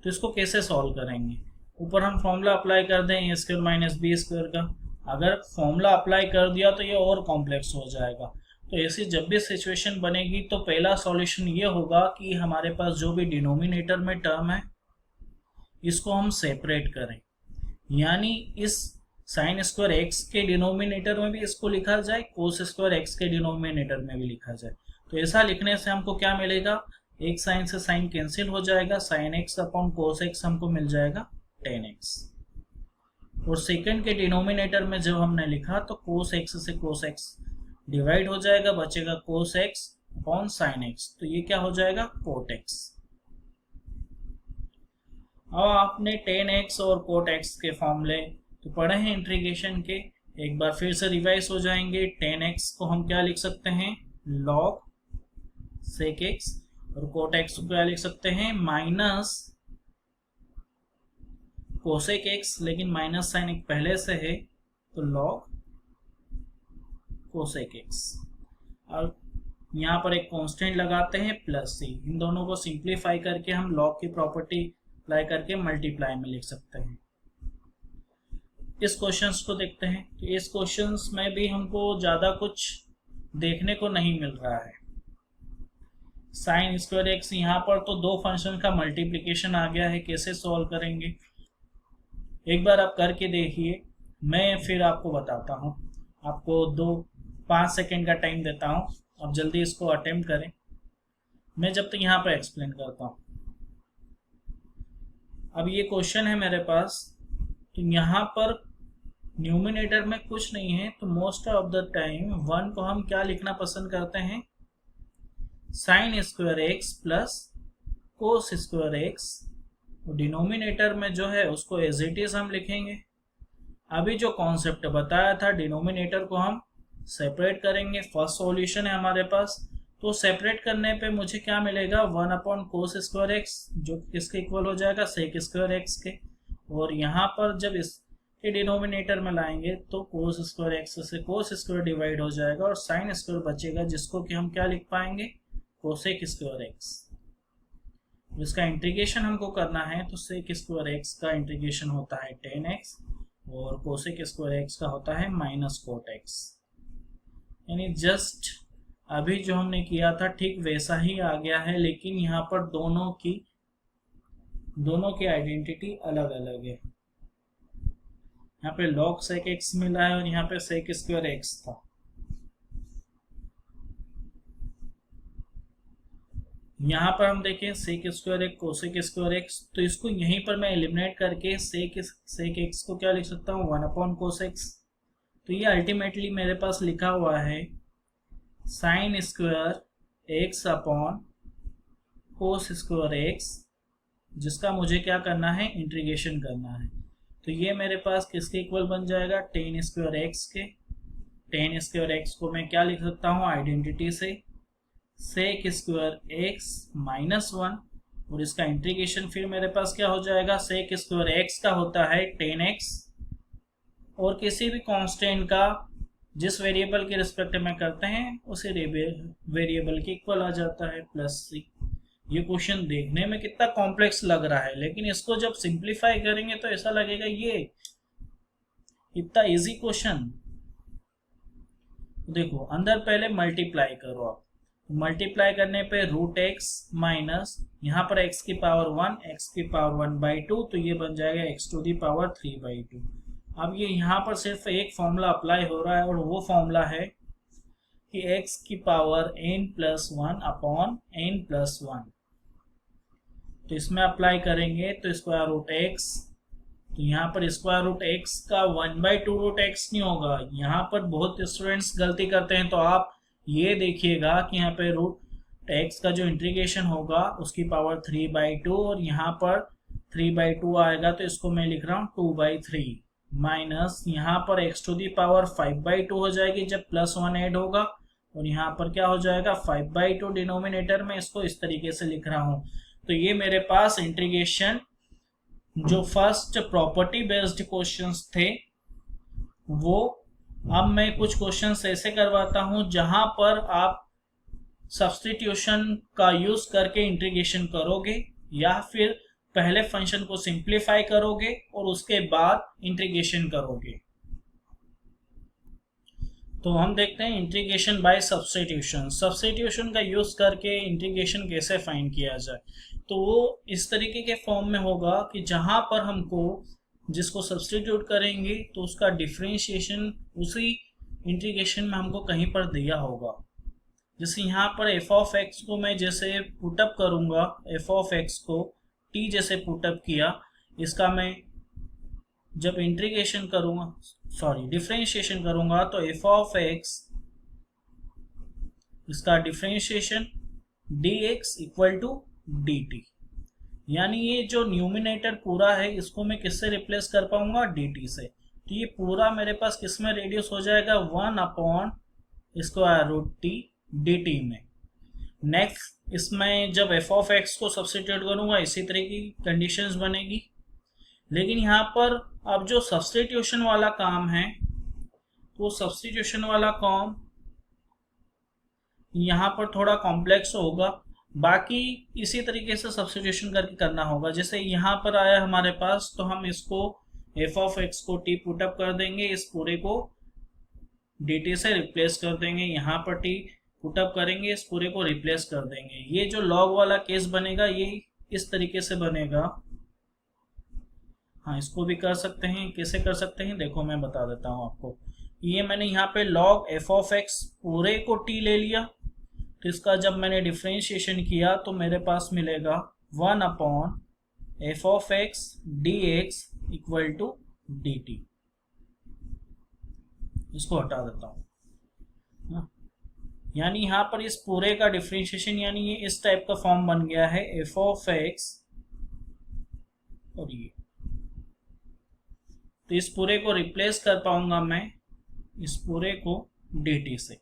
तो इसको कैसे सॉल्व करेंगे, ऊपर हम फॉर्मूला अप्लाई कर दें ए स्क्वायर माइनस बी स्क्वायर का। अगर फॉर्मूला अप्लाई कर दिया तो ये और कॉम्प्लेक्स हो जाएगा। तो ऐसी जब भी सिचुएशन बनेगी तो पहला सॉल्यूशन ये होगा कि हमारे पास जो भी डिनोमिनेटर में टर्म है इसको हम सेपरेट करें, यानी इस साइन स्क्वायर एक्स के डिनोमिनेटर में भी इसको लिखा जाए, कोस स्क्वायर एक्स के डिनोमिनेटर में भी लिखा जाए। तो ऐसा लिखने से हमको क्या मिलेगा, एक साइन से साइन कैंसिल हो जाएगा, sine x upon cos x हमको मिल जाएगा टेन एक्स। और सेकंड के डिनोमिनेटर में जब हमने लिखा तो कोस एक्स से कोस एक्स डिवाइड हो जाएगा, बचेगा cos x upon sine x, तो ये क्या हो जाएगा कोट एक्स। अब आपने टेन एक्स और कोट एक्स के फॉर्मूले तो पढ़े हैं इंटीग्रेशन के, एक बार फिर से रिवाइज हो जाएंगे। टेन एक्स को हम क्या लिख सकते हैं, लॉग सेक एक्स, और कोट एक्स को क्या लिख सकते हैं, माइनस कोसेक एक्स, लेकिन माइनस साइन एक पहले से है तो लॉग कोसेक एक्स। और यहाँ पर एक कांस्टेंट लगाते हैं प्लस सी, इन दोनों को सिंप्लीफाई करके हम लॉग की प्रॉपर्टी अप्लाई करके मल्टीप्लाई में लिख सकते हैं। इस क्वेश्चंस को देखते हैं, तो इस क्वेश्चंस में भी हमको ज़्यादा कुछ देखने को नहीं मिल रहा है। साइन स्क्वायर एक्स, यहाँ पर तो दो फंक्शन का मल्टीप्लिकेशन आ गया है, कैसे सॉल्व करेंगे एक बार आप करके देखिए, मैं फिर आपको बताता हूँ। आपको 5 सेकेंड का टाइम देता हूँ, आप जल्दी इसको अटेम्प्ट करें, मैं जब तक यहाँ पर एक्सप्लेन करता हूँ। अब ये क्वेश्चन है मेरे पास, तो यहाँ पर न्यूमिनेटर में कुछ नहीं है, तो मोस्ट ऑफ द टाइम 1 को हम क्या लिखना पसंद करते हैं, sine square x plus cos square x, denominator में जो है उसको एज इट इज हम लिखेंगे। अभी जो कॉन्सेप्ट बताया था, डिनोमिनेटर को हम सेपरेट करेंगे। फर्स्ट सॉल्यूशन है हमारे पास, तो सेपरेट करने पे मुझे क्या मिलेगा, 1 अपॉन कोस स्क्वायर एक्स, जो किसके इक्वल हो जाएगा, सेक स्क्वायर एक्स के। और यहाँ पर जब इसके डिनोमिनेटर में लाएंगे तो कोस स्क्वायर एक्स से कोस स्क्वायर डिवाइड हो जाएगा और साइन स्क्वायर बचेगा, जिसको कि हम क्या लिख पाएंगे, कोसेक स्क्वायर एक्स। इसका इंटीग्रेशन हमको करना है, तो सेक स्क्वायर एक्स का इंटीग्रेशन होता है 10x और कोसेक स्क्वायर एक्स का होता है माइनस कोट एक्स। यानी जस्ट अभी जो हमने किया था ठीक वैसा ही आ गया है, लेकिन यहाँ पर दोनों की आइडेंटिटी अलग अलग है। यहाँ पे लॉग सेक एक्स मिला है और यहाँ पे सेक स्क्वायर एक्स था। यहाँ पर हम देखें sec square x cosec square x, तो इसको यहीं पर मैं एलिमिनेट करके सेक एक्स को क्या लिख सकता हूँ, 1 अपॉन कोस एक्स। तो ये अल्टीमेटली मेरे पास लिखा हुआ है sine square x upon cos square x, जिसका मुझे क्या करना है, इंटीग्रेशन करना है। तो ये मेरे पास किसके इक्वल बन जाएगा, टेन स्क्वायर एक्स के। टेन स्क्वायर एक्स को मैं क्या लिख सकता हूँ, आइडेंटिटी से सेक स्क्वायर एक्स माइनस 1, और इसका इंटीग्रेशन फिर मेरे पास क्या हो जाएगा, सेक स्क्वायर एक्स का होता है 10x और किसी भी कांस्टेंट का जिस वेरिएबल के रिस्पेक्ट में करते हैं उसी वेरिएबल के इक्वल आ जाता है प्लस सी। ये क्वेश्चन देखने में कितना कॉम्प्लेक्स लग रहा है, लेकिन इसको जब सिंप्लीफाई करेंगे तो ऐसा लगेगा ये इतना इजी क्वेश्चन। देखो अंदर पहले मल्टीप्लाई करो आप, मल्टीप्लाई करने पे रूट एक्स माइनस यहाँ पर x की पावर 1, x की पावर 1/2, तो ये बन जाएगा x टू दी पावर 3/2। अब ये यहाँ पर सिर्फ एक फॉर्मूला अप्लाई हो रहा है और वो फॉर्मूला है कि x की पावर n+1 अपॉन n+1। तो इसमें अप्लाई करेंगे तो स्क्वायर रूट x, तो यहाँ पर स्क्वायर रूट x का 1/2 रूट x नहीं होगा। यहाँ पर बहुत स्टूडेंट्स गलती करते हैं, तो आप ये देखिएगा कि यहाँ पे रूट एक्स का जो इंटीग्रेशन होगा उसकी पावर 3/2 और यहाँ पर 3/2 आएगा, तो इसको मैं लिख रहा हूँ 2/3 माइनस यहाँ पर x टू दी पावर 5/2 हो जाएगी जब +1 ऐड होगा, और यहाँ पर क्या हो जाएगा 5/2 डिनोमिनेटर में, इसको इस तरीके से लिख रहा हूँ। तो ये मेरे पास इंटीग्रेशन जो फर्स्ट प्रॉपर्टी बेस्ड क्वेश्चंस थे वो। अब मैं कुछ क्वेश्चंस ऐसे करवाता हूं जहां पर आप सब्स्टिट्यूशन का यूज करके इंटीग्रेशन करोगे या फिर पहले फंक्शन को सिंप्लीफाई करोगे और उसके बाद इंटीग्रेशन करोगे। तो हम देखते हैं इंटीग्रेशन बाय सब्स्टिट्यूशन। सब्स्टिट्यूशन का यूज करके इंटीग्रेशन कैसे फाइंड किया जाए, तो वो इस तरीके के फॉर्म में होगा कि जहां पर हमको जिसको सब्स्टिट्यूट करेंगे तो उसका डिफरेंशिएशन उसी इंटीग्रेशन में हमको कहीं पर दिया होगा। जैसे यहाँ पर f ऑफ x को मैं जैसे पुटअप करूँगा, f ऑफ x को t जैसे पुटअप किया, इसका मैं जब इंटीग्रेशन करूँगा, डिफरेंशिएशन करूँगा, तो f ऑफ x इसका differentiation dx equal to dt। यानी ये जो न्यूमिनेटर पूरा है इसको मैं किससे रिप्लेस कर पाऊंगा, dt से। तो ये पूरा मेरे पास किस में रेड्यूस हो जाएगा, 1/√t dt में। नेक्स्ट इसमें जब f ऑफ x को सब्सटीट्यूट करूंगा इसी तरह की कंडीशंस बनेगी। लेकिन यहाँ पर अब जो सब्सटीट्यूशन वाला काम है, तो सब्सटीट्यूशन वाला काम यहाँ पर थोड़ा कॉम्प्लेक्स होगा। बाकी इसी तरीके से सब्सटीट्यूशन करके करना होगा। जैसे यहाँ पर आया हमारे पास, तो हम इसको f ऑफ x को t पुटअप कर देंगे, इस पूरे को dt से रिप्लेस कर देंगे। यहाँ पर t पुटअप करेंगे, इस पूरे को रिप्लेस कर देंगे। ये जो लॉग वाला केस बनेगा ये इस तरीके से बनेगा। हाँ, इसको भी कर सकते हैं। कैसे कर सकते हैं देखो, मैं बता देता हूँ आपको। ये मैंने यहाँ पे log f ऑफ x पूरे को t ले लिया, तो इसका जब मैंने डिफ्रेंशिएशन किया तो मेरे पास मिलेगा 1/f of x dx equal to dt। इसको हटा देता हूँ। यानी यहाँ पर इस पूरे का डिफ्रेंशिएशन, यानी ये इस टाइप का फॉर्म बन गया है f ऑफ x, और ये तो इस पूरे को रिप्लेस कर पाऊंगा मैं इस पूरे को dt से।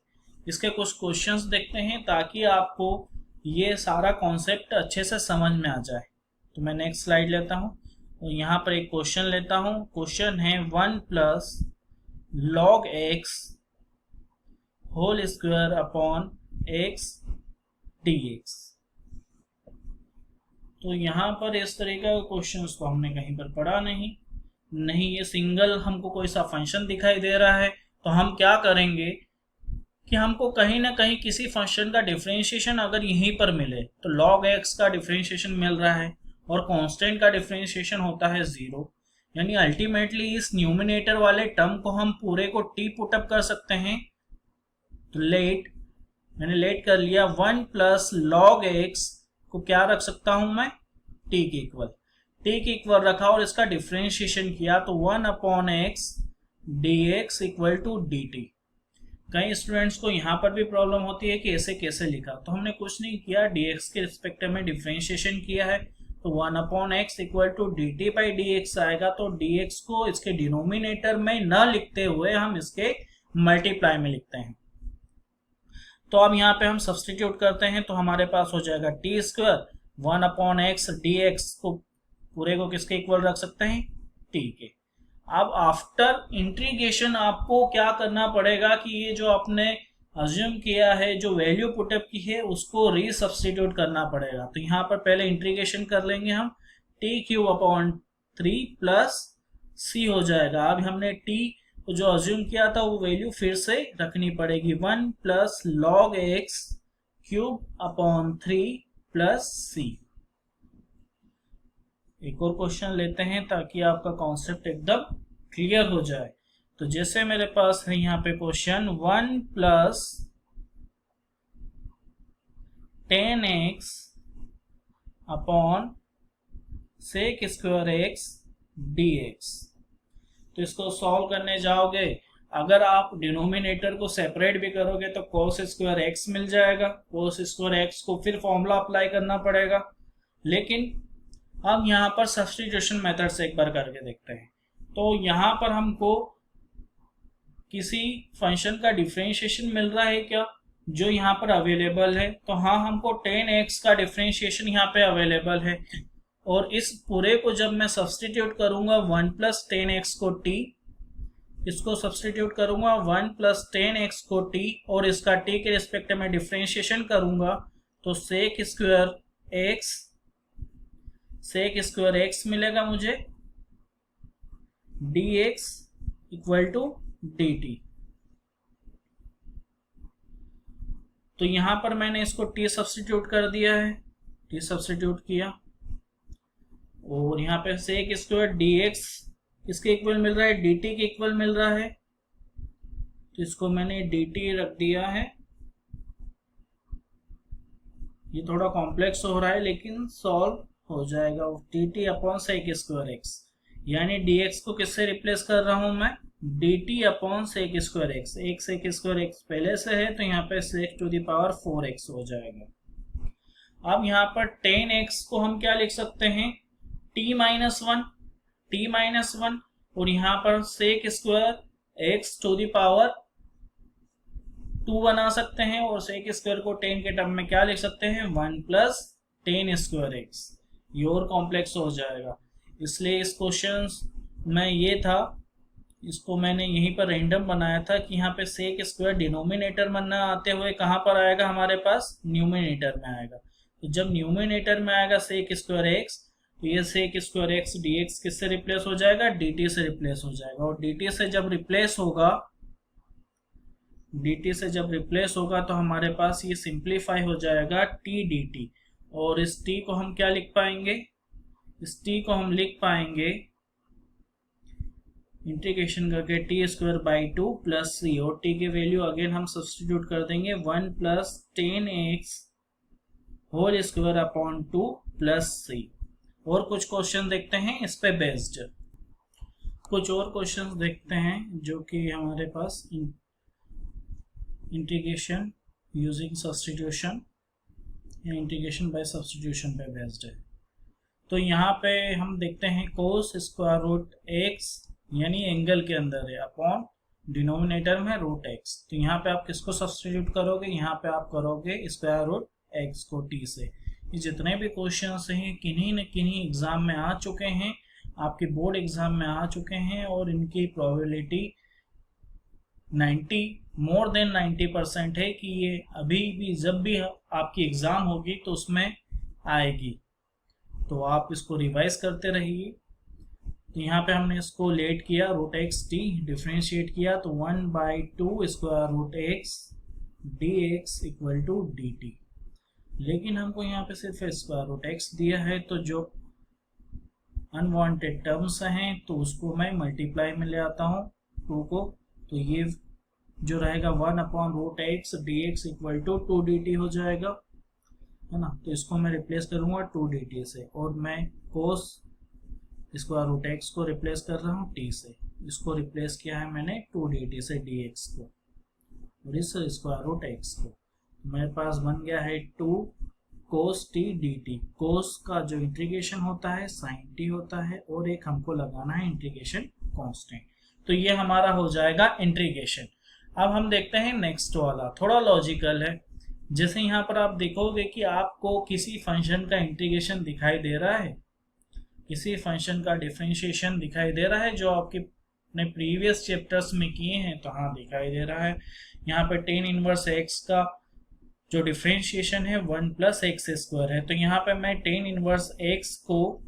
इसके कुछ क्वेश्चंस देखते हैं ताकि आपको ये सारा कॉन्सेप्ट अच्छे से समझ में आ जाए। तो मैं नेक्स्ट स्लाइड लेता हूँ, तो यहाँ पर एक क्वेश्चन लेता हूँ। क्वेश्चन है 1+log x whole square upon x dx। तो यहाँ पर इस तरीके का क्वेश्चन को हमने कहीं पर पढ़ा नहीं, ये सिंगल हमको कोई सा फंक्शन दिखाई दे रहा है। तो हम क्या करेंगे कि हमको कहीं ना कहीं किसी फंक्शन का डिफरेंशिएशन अगर यहीं पर मिले, तो log x का डिफरेंशिएशन मिल रहा है और कांस्टेंट का डिफरेंशिएशन होता है 0, यानी अल्टीमेटली इस न्यूमिनेटर वाले टर्म को हम पूरे को t पुटअप कर सकते हैं। तो मैंने लेट कर लिया। 1+log x को क्या रख सकता हूं मैं, t के इक्वल रखा और इसका डिफरेंशिएशन किया, तो 1/x dx equal to dt। कई स्टूडेंट्स को यहाँ पर भी प्रॉब्लम होती है कि ऐसे कैसे लिखा, तो हमने कुछ नहीं किया, dx के रिस्पेक्ट में डिफरेंशिएशन किया है, तो 1/x equal to dt by dx आएगा। तो dx को इसके डिनोमिनेटर में न लिखते हुए हम इसके मल्टीप्लाई में लिखते हैं। तो अब यहाँ पे हम सब्सटीट्यूट करते हैं, तो हमारे पास हो जाएगा t²। 1/x dx को पूरे को किसके इक्वल रख सकते हैं, t के। अब आफ्टर इंटीग्रेशन आपको क्या करना पड़ेगा कि ये जो आपने अज्यूम किया है, जो वैल्यू पुटअप की है, उसको रीसब्स्टिट्यूट करना पड़ेगा। तो यहाँ पर पहले इंटीग्रेशन कर लेंगे हम, t³ प्लस c हो जाएगा। अब हमने t को जो अज्यूम किया था वो वैल्यू फिर से रखनी पड़ेगी, 1+log x³ प्लस c। एक और क्वेश्चन लेते हैं ताकि आपका कॉन्सेप्ट एकदम क्लियर हो जाए। तो जैसे मेरे पास है यहाँ पे question 1+10x upon sec² x dx। तो इसको सॉल्व करने जाओगे, अगर आप डिनोमिनेटर को सेपरेट भी करोगे तो cos² x मिल जाएगा। cos² x को फिर फॉर्मूला अप्लाई करना पड़ेगा, लेकिन अब यहाँ पर सब्स्टिट्यूशन मेथड से एक बार करके देखते हैं। तो यहाँ पर हमको किसी फंक्शन का डिफरेंशिएशन मिल रहा है क्या, जो यहाँ पर अवेलेबल है। तो हाँ, हमको 10x का डिफरेंशिएशन यहाँ पे अवेलेबल है, और इस पूरे को जब मैं सब्स्टिट्यूट करूंगा 1+10x को t, इसको सब्स्टिट्यूट करूंगा 1+10x को t और इसका t के रिस्पेक्ट में डिफरेंशिएशन करूंगा, तो sec² x मिलेगा मुझे, dx इक्वल टू dt। तो यहां पर मैंने इसको t सब्स्टिट्यूट कर दिया है, t सब्स्टिट्यूट किया, और यहाँ पे sec² dx इसके इक्वल मिल रहा है, dt के इक्वल मिल रहा है, तो इसको मैंने dt रख दिया है। ये थोड़ा कॉम्प्लेक्स हो रहा है लेकिन सॉल्व हो जाएगा। dt अपॉन sec² x, यानी dx को किससे रिप्लेस कर रहा हूं मैं, dt अपॉन sec² x। एक sec² x पहले से है तो यहाँ पे sec⁴x हो जाएगा। अब यहाँ पर 10x को हम क्या लिख सकते हैं, t-1 और यहाँ पर sec square x to the power 2 बना सकते हैं और sec स्क्वायर को 10 के टर्म में क्या लिख सकते हैं, 1 प्लस 10 स्क्वायर x। ये और कॉम्प्लेक्स हो जाएगा, इसलिए इस क्वेश्चन में ये था, इसको मैंने यहीं पर रैंडम बनाया था कि यहाँ पे sec स्क्वायर डिनोमिनेटर में ना आते हुए कहाँ पर आएगा, हमारे पास न्यूमिनेटर में आएगा। तो जब न्यूमिनेटर में आएगा sec स्क्वायर x, तो ये sec स्क्वायर x dx किससे रिप्लेस हो जाएगा, dt से रिप्लेस हो जाएगा। और dt से जब रिप्लेस होगा तो हमारे पास ये सिंप्लीफाई हो जाएगा t dt। और इस t को हम क्या लिख पाएंगे, इस t को हम लिख पाएंगे इंटीग्रेशन करके t square by 2 plus c, और t की वैल्यू अगेन हम सब्स्टिट्यूट कर देंगे 1 plus 10x whole square upon 2 plus c। और कुछ क्वेश्चन देखते हैं इस पे बेस्ड, कुछ और क्वेश्चंस देखते हैं जो कि हमारे पास इंटीग्रेशन यूजिंग सब्स्टिट्यूशन या इंटीग्रेशन बाय सब्स्टिट्यूशन पे बेस्ड है। तो यहाँ पे हम देखते हैं कोस स्क्वायर रूट x यानी एंगल के अंदर है अपॉन डिनोमिनेटर में रूट x। तो यहाँ पे आप किसको सब्स्टिट्यूट करोगे, यहाँ पे आप करोगे स्क्वायर रूट x को t से। ये जितने भी क्वेश्चंस हैं किन्हीं न किन्हीं एग्जाम में आ चुके हैं, आपके बोर्ड एग्जाम में आ चुके हैं, और इनकी प्रोबेबिलिटी मोर देन 90% है कि ये अभी भी जब भी आपकी एग्जाम होगी तो उसमें आएगी। तो आप इसको रिवाइज करते रहिए। तो यहाँ पे हमने इसको लेट किया, रूट एक्स टी डिफ्रेंशिएट किया, तो 1/2 square root x d x equal to d t. लेकिन हमको यहाँ पे सिर्फ स्क्वायर रूट एक्स दिया है, तो जो अनवांटेड टर्म्स हैं तो उसको मैं मल्टीप्लाई में ले आता हूँ 2 को। तो ये जो रहेगा 1/√x dx equal to 2 dt हो जाएगा, है ना। तो इसको मैं रिप्लेस करूंगा 2 dt से, और मैं कोस स्क्वायर रूट x को रिप्लेस कर रहा हूँ t से। इसको रिप्लेस किया है मैंने 2 dt से dx को, और इस स्क्वायर रूट x को। मेरे पास बन गया है 2 cos t dt। कोस का जो इंटीग्रेशन होता है sin t होता है, और एक हमको लगाना है इंटीग्रेशन कांस्टेंट। तो ये हमारा हो जाएगा इंटीग्रेशन। अब हम देखते हैं नेक्स्ट वाला, थोड़ा लॉजिकल है। जैसे यहाँ पर आप देखोगे कि आपको किसी फंक्शन का इंटीग्रेशन दिखाई दे रहा है, किसी फंक्शन का डिफरेंशिएशन दिखाई दे रहा है जो आपके अपने प्रीवियस चैप्टर्स में किए हैं, तो हाँ दिखाई दे रहा है। यहाँ पे tan इनवर्स x का जो डिफरेंशिएशन है 1 प्लस एक्स स्क्वायर है। तो यहाँ पे मैं tan इनवर्स x को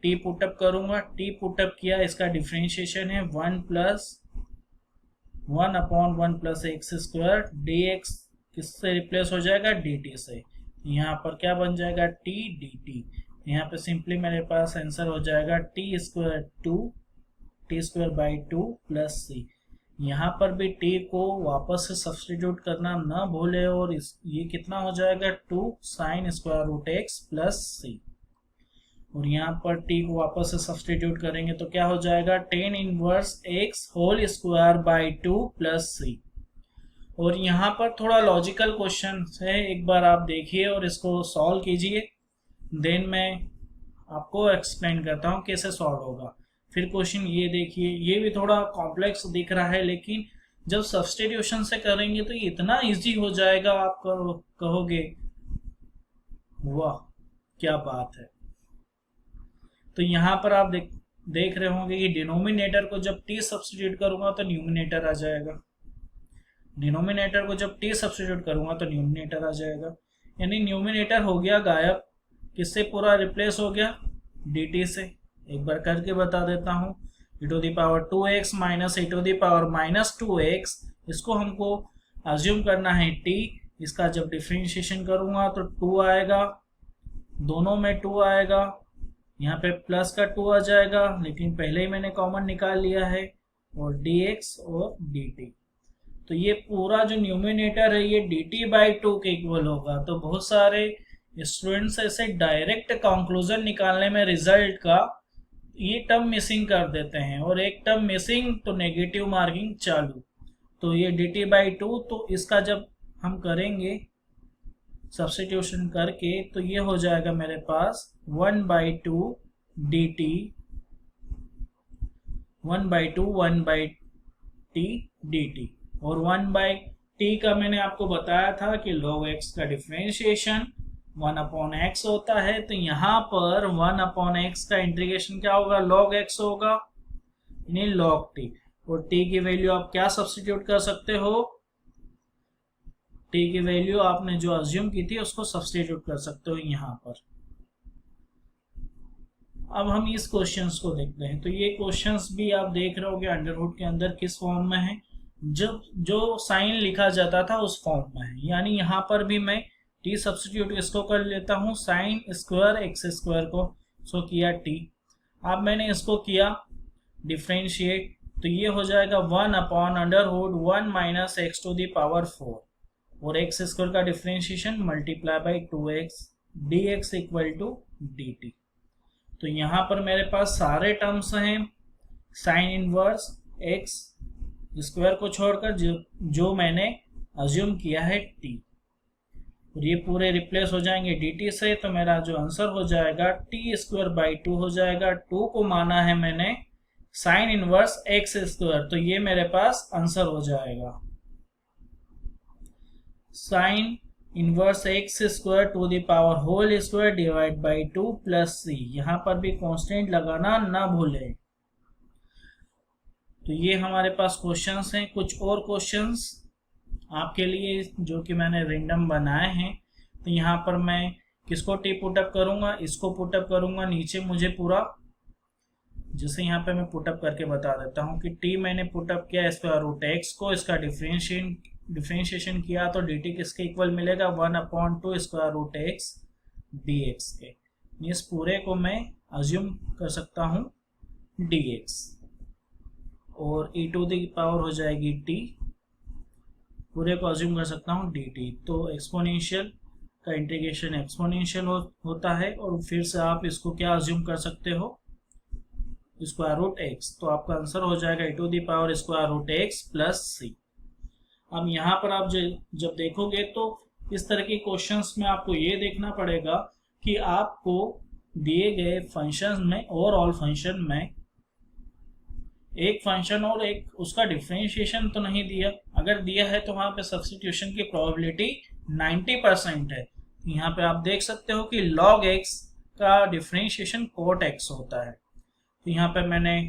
t पुटअप करूंगा, t पुटअप किया, इसका डिफरेंशिएशन है 1 plus 1/1 plus x square dx किससे रिप्लेस हो जाएगा, dt से। यहाँ पर क्या बन जाएगा, t dt। यहाँ पे सिंपली मेरे पास आंसर हो जाएगा t square by 2 plus c। यहाँ पर भी t को वापस से सब्स्टिट्यूट करना ना भूले, और ये कितना हो जाएगा 2 sine square root x plus c। और यहाँ पर t को वापस से सब्स्टिट्यूट करेंगे तो क्या हो जाएगा, tan inverse x whole square by 2 plus c। और यहाँ पर थोड़ा लॉजिकल क्वेश्चन है, एक बार आप देखिए और इसको सॉल्व कीजिए, देन मैं आपको एक्सप्लेन करता हूँ कैसे सॉल्व होगा। फिर क्वेश्चन ये देखिए, ये भी थोड़ा कॉम्प्लेक्स दिख रहा है, लेकिन जब सब्स्टिट्यूशन से करेंगे तो ये इतना इजी हो जाएगा, आप कहोगे वाह क्या बात है। तो यहाँ पर आप देख रहे होंगे कि डिनोमिनेटर को जब t सब्स्टिट्यूट करूंगा तो न्यूमिनेटर आ जाएगा, डिनोमिनेटर को जब t सब्स्टिट्यूट करूंगा तो न्यूमिनेटर आ जाएगा। यानी न्यूमिनेटर हो गया गायब, किससे पूरा रिप्लेस हो गया, dt से। एक बार करके बता देता हूँ, e⁻2x माइनस e⁻−2x, इसको हमको अज्यूम करना है t। इसका जब डिफरेंशिएशन करूंगा तो 2 आएगा, दोनों में 2 आएगा, यहाँ पे प्लस का 2 आ जाएगा, लेकिन पहले ही मैंने कॉमन निकाल लिया है, और dx और dt। तो ये पूरा जो न्यूमिनेटर है ये dt/2 के इक्वल होगा। तो बहुत सारे स्टूडेंट्स ऐसे डायरेक्ट कंक्लूजन निकालने में रिजल्ट का ये टर्म मिसिंग कर देते हैं, और एक टर्म मिसिंग तो नेगेटिव मार्किंग चालू। तो ये dt/2, तो इसका जब हम करेंगे सब्स्टिट्यूशन करके तो ये हो जाएगा मेरे पास 1/2 dt, 1/2 1/t dt, और 1/t का मैंने आपको बताया था कि log x का डिफरेंशिएशन 1/x होता है। तो यहाँ पर 1/x का इंटीग्रेशन क्या होगा, log x होगा, यानी log t। और t की वैल्यू आप क्या सब्स्टिट्यूट कर सकते हो, t की वैल्यू आपने जो अज्यूम की थी उसको सब्स्टिट्यूट कर सकते हो यहाँ पर। अब हम इस क्वेश्चंस को देखते हैं। तो ये क्वेश्चंस भी आप देख रहे होगे अंडरवुड के अंदर किस फॉर्म में है, जब जो साइन लिखा जाता था उस फॉर्म में है। यानी यहाँ पर भी मैं t सब्स्टिट्यूट इसको कर लेता हूँ, साइन स्क्वायर एक्स स्क्वायर को सो किया t। अब मैंने इसको किया डिफ्रेंशिएट, तो ये हो जाएगा 1/√1 minus x to the power 4, और एक्स स्क्वायर का differentiation multiply by 2x dx equal to dt। तो यहाँ पर मेरे पास सारे टर्म्स हैं साइन इनवर्स एक्स स्क्वायर को छोड़कर, जो मैंने अज्यूम किया है t, और ये पूरे रिप्लेस हो जाएंगे dt से। तो मेरा जो आंसर हो जाएगा t²/2 हो जाएगा। 2 को माना है मैंने साइन इनवर्स एक्स स्क्वायर, तो ये मेरे पास आंसर हो जाएगा sine inverse x square to the power whole square divide by 2 plus c। यहाँ पर भी कांस्टेंट लगाना ना भूले। तो ये हमारे पास क्वेश्चंस हैं। कुछ और क्वेश्चंस आपके लिए जो कि मैंने रेंडम बनाए हैं। तो यहाँ पर मैं किसको टी पुटअप करूँगा, इसको पुटअप करूँगा। नीचे मुझे पूरा, जैसे यहाँ पे मैं पुटअप करके बता देता हूँ कि टी मैंने पुटअप किया स्क्वायर रूट x को, इसका डिफरेंशिएशन किया तो dt किसके इक्वल मिलेगा, 1/2 स्क्वायर रूट x dx के। इस पूरे को मैं अज्यूम कर सकता हूँ dx, और e टू द पावर हो जाएगी t, पूरे को अज्यूम कर सकता हूँ dt। तो एक्सपोनेंशियल का इंटीग्रेशन एक्सपोनेंशियल होता है, और फिर से आप इसको क्या अज्यूम कर सकते हो, स्क्वायर रूट x। तो आपका आंसर हो जाएगा e to the power square root x plus c। अब यहाँ पर आप जब देखोगे तो इस तरह के क्वेश्चंस में आपको ये देखना पड़ेगा कि आपको दिए गए फंक्शन में और ऑल फंक्शन में एक फंक्शन और एक उसका डिफरेंशिएशन तो नहीं दिया। अगर दिया है तो वहाँ पे सब्स्टिट्यूशन की प्रोबेबिलिटी 90% है। यहाँ पे आप देख सकते हो कि log x का डिफरेंशिएशन cot x होता है। तो यहाँ पे मैंने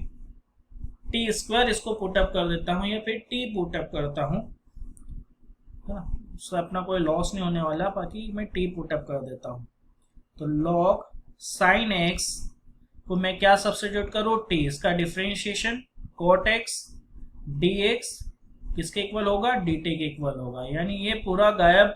टी स्क्वायर इसको पुटअप कर देता हूँ या फिर टी पुटअप करता हूँ, उससे अपना कोई लॉस नहीं होने वाला, बाकी मैं टी पुटअप कर देता हूँ। तो log साइन एक्स को मैं क्या सब्स्टिट्यूट करूँ, टी, इसका डिफरेंशिएशन cot x dx किसके इक्वल होगा, dt के इक्वल होगा, यानी ये पूरा गायब।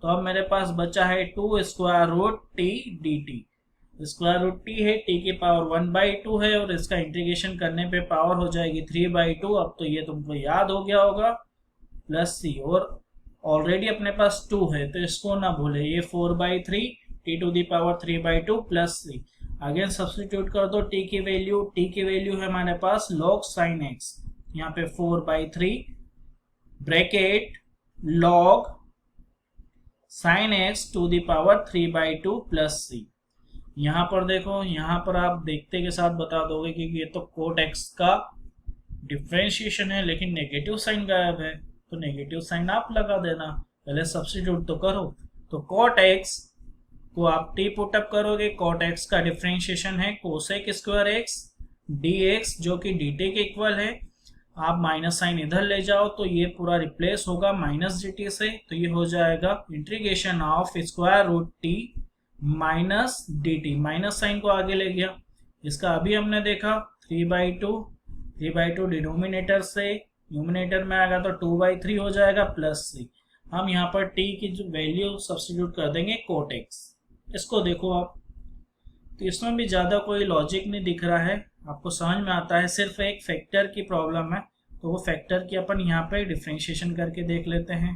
तो अब मेरे पास बचा है 2 square root t dt। Square root t है, टी की पावर 1/2 है, और इसका इंटीग्रेशन करने पे पावर हो जाएगी 3/2। अब तो ये तुमको याद हो गया होगा, प्लस सी, और ऑलरेडी अपने पास 2 है तो इसको ना भूले, ये 4/3 t to the power 3/2 plus c. Again substitute कर दो टी की वैल्यू है हमारे पास log साइन एक्स, यहाँ पे 4/3 bracket log sine x to the power 3/2 plus c. यहाँ पर देखो, यहाँ पर आप देखते के साथ बता दोगे कि ये तो cot x का डिफरेंशिएशन है लेकिन नेगेटिव साइन गायब है, तो नेगेटिव साइन आप लगा देना, पहले सब्स्टिट्यूट तो करो। तो cot x को आप t पुटअप करोगे, cot x का डिफरेंशिएशन है कोसेक स्क्वायर x dx जो कि dt के इक्वल है। आप माइनस साइन इधर ले जाओ तो ये पूरा रिप्लेस होगा माइनस dt से, तो ये हो जाएगा integration of square root t minus dt, minus sine को आगे ले गया। इसका अभी हमने देखा 3/2 डिनोमिनेटर से न्यूमिनेटर में आएगा तो 2/3 हो जाएगा प्लस c। हम यहाँ पर t की जो वैल्यू सब्स्टिट्यूट कर देंगे cot x। इसको देखो आप, तो इसमें भी ज़्यादा कोई लॉजिक नहीं दिख रहा है, आपको समझ में आता है, सिर्फ एक फैक्टर की प्रॉब्लम है। तो वो फैक्टर की अपन यहाँ पे डिफरेंशिएशन करके देख लेते हैं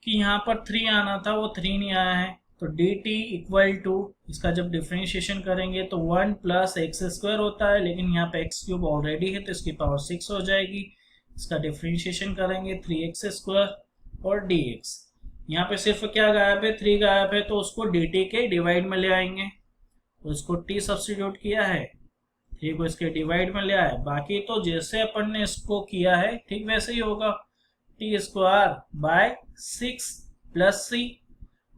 कि यहाँ पर 3 आना था, वो 3 नहीं आया है। तो dt इक्वल टू, इसका जब डिफरेंशिएशन करेंगे तो 1 प्लस एक्स स्क्वायर होता है, लेकिन यहाँ पे एक्स क्यूब ऑलरेडी है तो इसकी पावर 6 हो जाएगी। इसका डिफरेंशिएशन करेंगे 3x² और dx, यहाँ पे सिर्फ क्या गायब है, 3 गायब है, तो उसको dt के डिवाइड में ले आएंगे। तो इसको t सब्स्टिट्यूट किया है, 3 को इसके डिवाइड में ले आए, बाकी तो जैसे अपन ने इसको किया है ठीक वैसे ही होगा। T square by 6 plus C,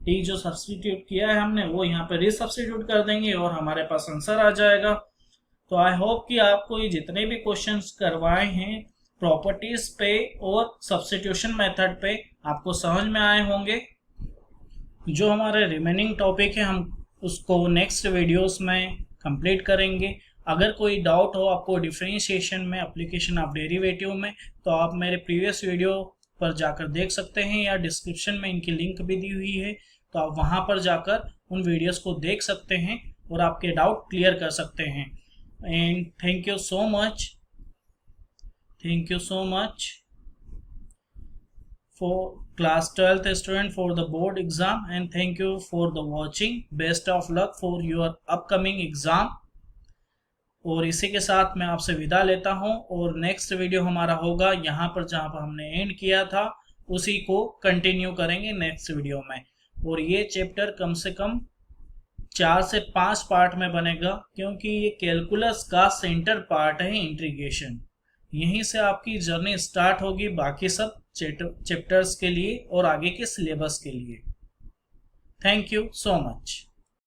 T जो सब्स्टिट्यूट किया है हमने वो यहाँ पे रीसब्स्टिट्यूट कर देंगे और हमारे पास आंसर आ जाएगा। तो आई होप कि आपको ये जितने भी क्वेश्चंस करवाए हैं प्रॉपर्टीज पे और सब्स्टिट्यूशन मेथड पे आपको समझ में आए होंगे। जो हमारे रिमेनिंग टॉपिक है हम उसको नेक्स्ट वीडियोस में कंप्लीट करेंगे। अगर कोई डाउट हो आपको डिफरेंशिएशन में, एप्लीकेशन ऑफ डेरिवेटिव में, तो आप मेरे प्रीवियस वीडियो पर जाकर देख सकते हैं या डिस्क्रिप्शन में इनकी लिंक भी दी हुई है, तो आप वहां पर जाकर उन वीडियोस को देख सकते हैं और आपके डाउट क्लियर कर सकते हैं। And thank you so much for class 12th student for the board exam, and thank you for the watching. Best of luck for your upcoming exam। और इसी के साथ मैं आपसे विदा लेता हूं और नेक्स्ट वीडियो हमारा होगा यहाँ पर जहाँ पर हमने एंड किया था उसी को कंटिन्यू करेंगे नेक्स्ट वीडियो में। और ये चैप्टर कम से कम 4 से 5 पार्ट में बनेगा, क्योंकि ये कैलकुलस का सेंटर पार्ट है इंटीग्रेशन। यहीं से आपकी जर्नी स्टार्ट होगी बाकी सब चैप्टर्स के लिए और आगे के सिलेबस के लिए। Thank you so much.